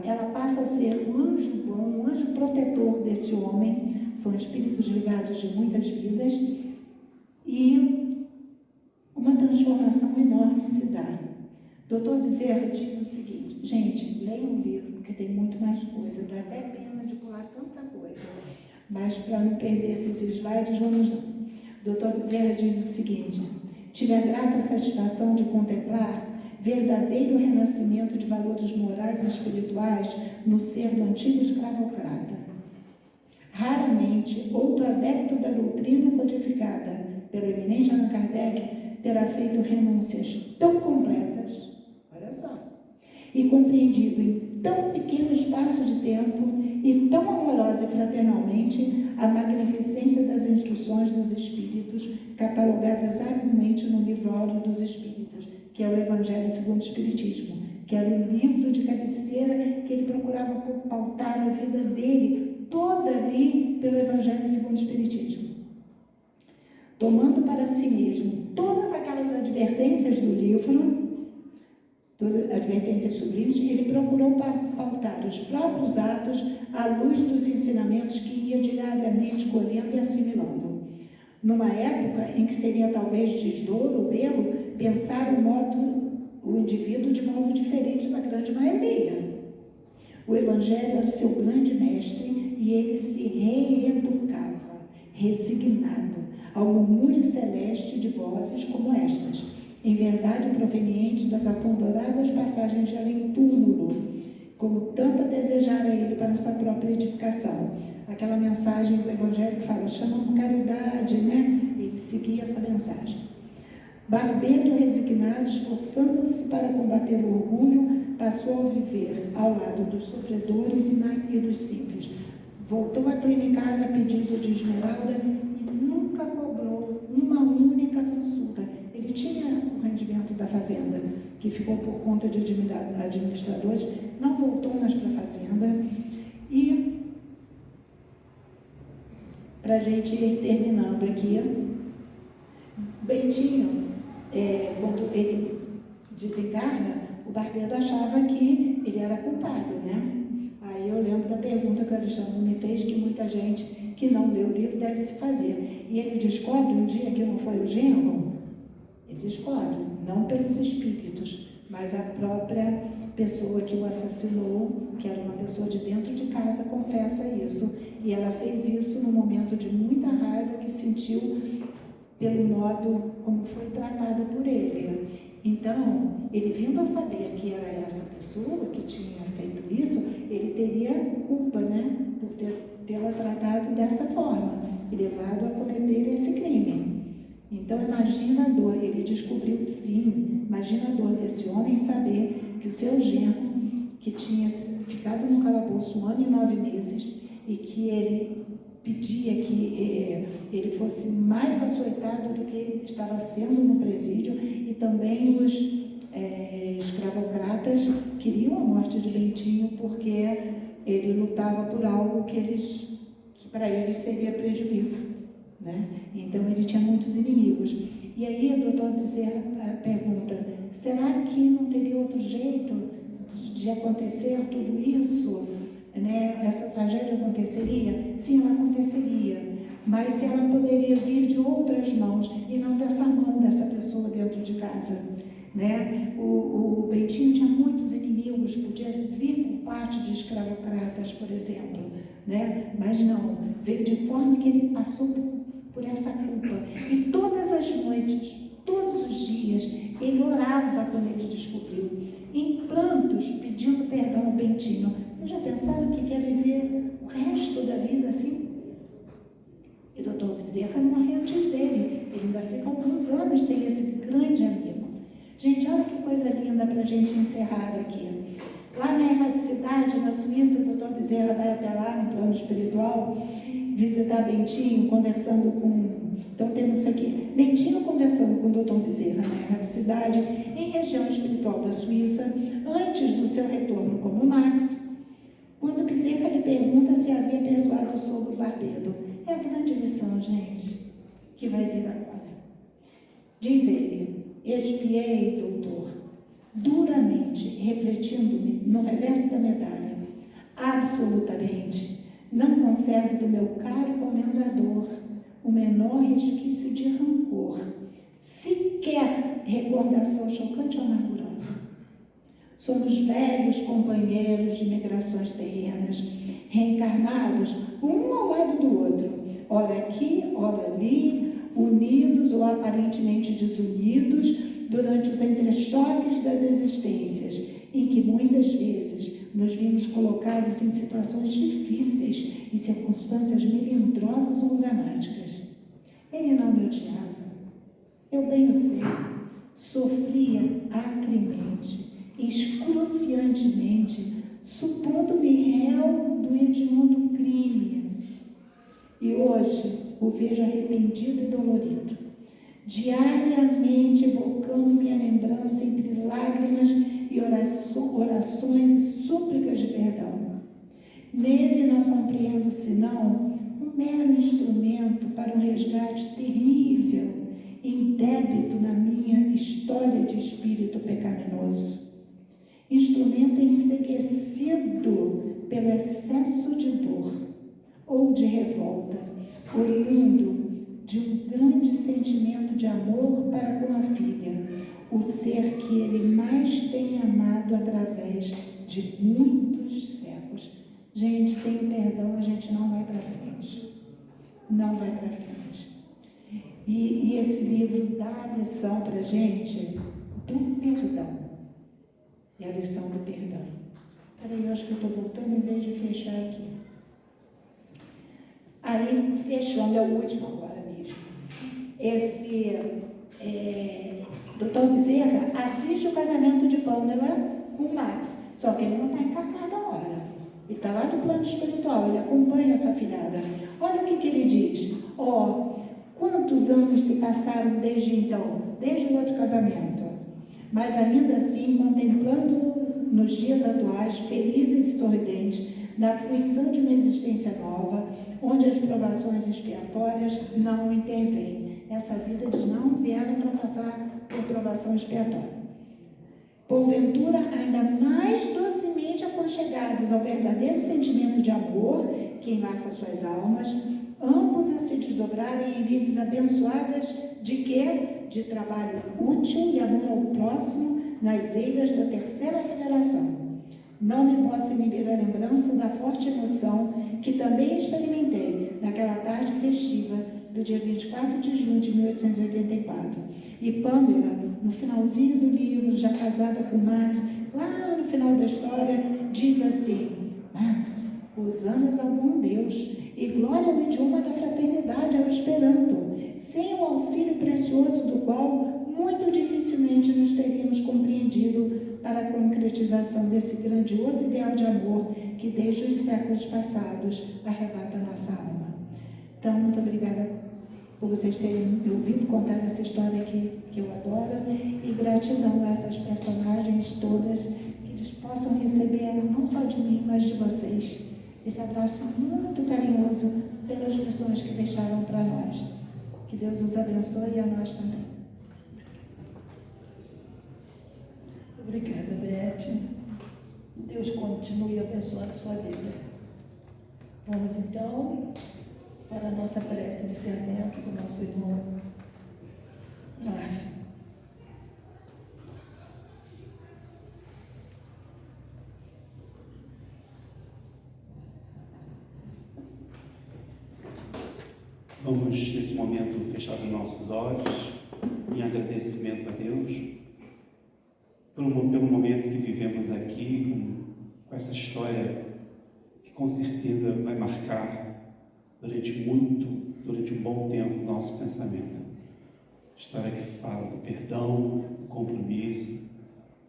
ela passa a ser um anjo bom, um anjo protetor desse homem. São espíritos ligados de muitas vidas, e uma transformação enorme se dá. Dr. Bezerra diz o seguinte: gente, leiam um livro, porque tem muito mais coisa, dá até pena de pular tanta coisa, mas para não perder esses slides, vamos lá. Dr. Bezerra diz o seguinte: tive a grata satisfação de contemplar verdadeiro renascimento de valores morais e espirituais no ser do antigo escravocrata. Raramente outro adepto da doutrina codificada pelo eminente Allan Kardec terá feito renúncias tão completas, olha só, e compreendido em tão pequeno espaço de tempo e tão amorosa e fraternalmente a magnificência das instruções dos Espíritos, catalogadas habilmente no livro Áureo dos Espíritos, que é o Evangelho segundo o Espiritismo, que era o livro de cabeceira que ele procurava pautar a vida dele toda ali pelo Evangelho segundo o Espiritismo. Tomando para si mesmo todas aquelas advertências do livro, todas advertências sublimes, ele procurou pautar os próprios atos à luz dos ensinamentos que ia diariamente colhendo e assimilando. Numa época em que seria talvez desdouro ou belo pensar o indivíduo de modo diferente da grande maioria. O Evangelho era o seu grande mestre e ele se reeducava, resignado ao murmúrio celeste de vozes como estas, em verdade provenientes das apondoradas passagens de além-túmulo, como tanto desejara ele para sua própria edificação. Aquela mensagem do Evangelho que fala, chamam caridade, né? Ele seguia essa mensagem. Barbedo, resignado, esforçando-se para combater o orgulho, passou a viver ao lado dos sofredores e dos simples. Voltou a clinicar a pedido de Esmeralda e nunca cobrou uma única consulta. Ele tinha o rendimento da fazenda, que ficou por conta de administradores, não voltou mais para a fazenda. E, para a gente ir terminando aqui, Bentinho, quando ele desencarna, o Barbedo achava que ele era culpado, né? Aí eu lembro da pergunta que o Alexandre me fez, que muita gente que não leu o livro deve se fazer. E ele descobre um dia que não foi o genro, ele descobre, não pelos espíritos, mas a própria pessoa que o assassinou, que era uma pessoa de dentro de casa, confessa isso. E ela fez isso num momento de muita raiva que sentiu pelo modo como foi tratada por ele. Então, ele vindo a saber que era essa pessoa que tinha feito isso, ele teria culpa, né, por tê-la tratado dessa forma e levado a cometer esse crime. Então, imagina a dor, ele descobriu sim, imagina a dor desse homem saber que o seu genro, que tinha ficado no calabouço 1 ano e 9 meses, e que ele pedia que ele fosse mais açoitado do que estava sendo no presídio, e também os escravocratas queriam a morte de Bentinho porque ele lutava por algo que para eles seria prejuízo, né? Então ele tinha muitos inimigos. E aí o doutor Bezerra pergunta: será que não teria outro jeito de acontecer tudo isso? Né? Essa tragédia aconteceria? Sim, ela aconteceria, mas se ela poderia vir de outras mãos e não dessa mão dessa pessoa dentro de casa, né? O Bentinho tinha muitos inimigos, podia vir por parte de escravocratas, por exemplo, né? Mas não, veio de forma que ele passou por essa culpa, e todas as noites, todos os dias, ele orava quando ele descobriu, em prantos, pedindo perdão ao Bentinho. Vocês já pensaram que quer viver o resto da vida assim? E o doutor Bezerra morreu antes dele, ele ainda fica alguns anos sem esse grande amigo. Gente, olha que coisa linda para a gente encerrar aqui. Lá na erradicidade, na Suíça, o doutor Bezerra vai até lá, no plano espiritual, visitar Bentinho, conversando com... Então, temos isso aqui. Bentinho conversando com o doutor Bezerra na erradicidade, em região espiritual da Suíça, antes do seu retorno como Max, quando Bezerra lhe pergunta se havia perdoado o sogro Barbedo. É a grande lição, gente, que vai vir agora. Diz ele: expiei, doutor, duramente, refletindo-me no reverso da medalha, absolutamente, não conservo do meu caro comendador o menor resquício de rancor, sequer recordação chocante ou amargurosa. Somos velhos companheiros de migrações terrenas, reencarnados, um ao lado do outro, ora aqui, ora ali, unidos ou aparentemente desunidos durante os entrechoques das existências, em que muitas vezes nos vimos colocados em situações difíceis, em circunstâncias melindrosas ou dramáticas. Ele não me odiava, eu bem o sei, sofria acremente, excruciantemente, supondo-me réu do hediondo crime. E hoje o vejo arrependido e dolorido, diariamente evocando minha lembrança entre lágrimas e orações e súplicas de perdão. Nele não compreendo senão um mero instrumento para um resgate terrível em débito na minha história de espírito pecaminoso. Instrumento enseguecido pelo excesso de dor ou de revolta, oriundo de um grande sentimento de amor para com a filha, o ser que ele mais tem amado através de muitos séculos. Gente, sem perdão a gente não vai para frente. Não vai para frente. E esse livro dá a lição para a gente do perdão. É a lição do perdão. Peraí, eu acho que eu estou voltando em vez de fechar aqui. Aí, fechando, é o último agora mesmo. Esse doutor Bezerra assiste o casamento de Pamela com Max, só que ele não está encarnado agora. Ele está lá no plano espiritual, ele acompanha essa filhada. Olha o que ele diz. Quantos anos se passaram desde então, desde o outro casamento? Mas ainda assim, contemplando nos dias atuais, felizes e sorridentes, na fruição de uma existência nova, onde as provações expiatórias não intervêm. Essa vida eles não vieram para passar por provação expiatória. Porventura, ainda mais docemente aconchegados ao verdadeiro sentimento de amor que enlaça suas almas, ambos a se desdobrarem em lides abençoadas de quê? De trabalho útil e amor ao próximo nas eiras da terceira revelação. Não me posso inibir a lembrança da forte emoção que também experimentei naquela tarde festiva do dia 24 de junho de 1884. E Pamela, no finalzinho do livro, já casada com Max, lá no final da história, diz assim: Max, hosanas ao bom Deus, e glória no idioma da fraternidade ao Esperanto, sem o auxílio precioso do qual muito dificilmente nos teríamos compreendido para a concretização desse grandioso ideal de amor que desde os séculos passados arrebata a nossa alma. Então, muito obrigada por vocês terem me ouvido contar essa história que eu adoro, e gratidão a essas personagens todas, que eles possam receber não só de mim, mas de vocês, esse abraço muito carinhoso pelas lições que deixaram para nós. Que Deus os abençoe e a nós também. Obrigada, Beth. Deus continue abençoando a sua vida. Vamos então para a nossa prece de encerramento com o nosso irmão Márcio. Vamos, nesse momento, fechar os nossos olhos em agradecimento a Deus pelo momento que vivemos aqui, com essa história que com certeza vai marcar durante um bom tempo o nosso pensamento. História que fala do perdão, do compromisso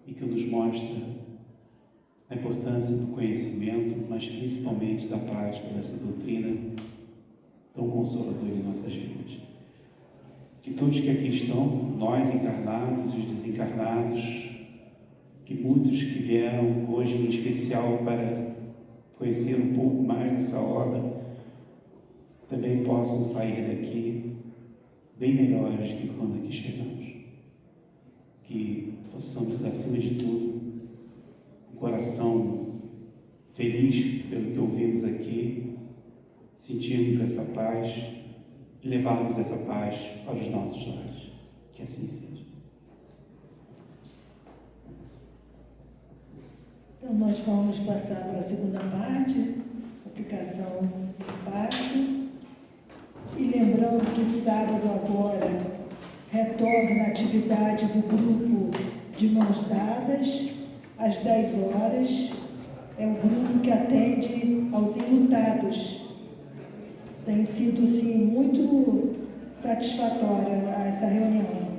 e que nos mostra a importância do conhecimento, mas principalmente da prática dessa doutrina tão consoladora em nossas vidas. Que todos que aqui estão, nós encarnados e os desencarnados, que muitos que vieram hoje em especial para conhecer um pouco mais dessa obra, também possam sair daqui bem melhores do que quando aqui chegamos. Que possamos, acima de tudo, um coração feliz pelo que ouvimos aqui, sentirmos essa paz e levarmos essa paz para os nossos lares. Que assim seja. Então, nós vamos passar para a segunda parte, aplicação do passe. E lembrando que sábado agora retorna a atividade do grupo de mãos dadas, às 10 horas. É o grupo que atende aos enlutados. Tem sido, sim, muito satisfatória essa reunião.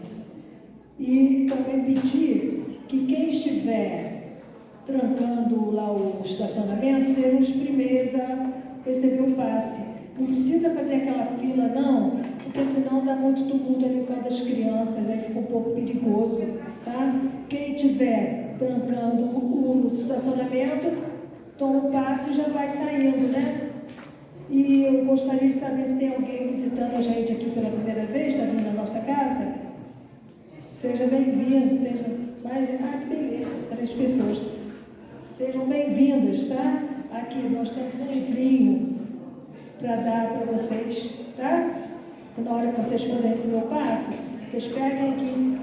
E também pedir que quem estiver trancando lá o estacionamento sejam os primeiros a receber o passe. Não precisa fazer aquela fila, não, porque senão dá muito tumulto ali por causa das crianças, aí fica um pouco perigoso, tá? Quem estiver trancando o estacionamento, toma o passe e já vai saindo, né? E eu gostaria de saber se tem alguém visitando a gente aqui pela primeira vez, está vindo na nossa casa. Seja bem-vindo, seja mais... Ah, que beleza, 3 pessoas. Sejam bem-vindos, tá? Aqui nós temos um livrinho para dar para vocês, tá? Na hora que vocês forem receber o passe, vocês peguem aqui,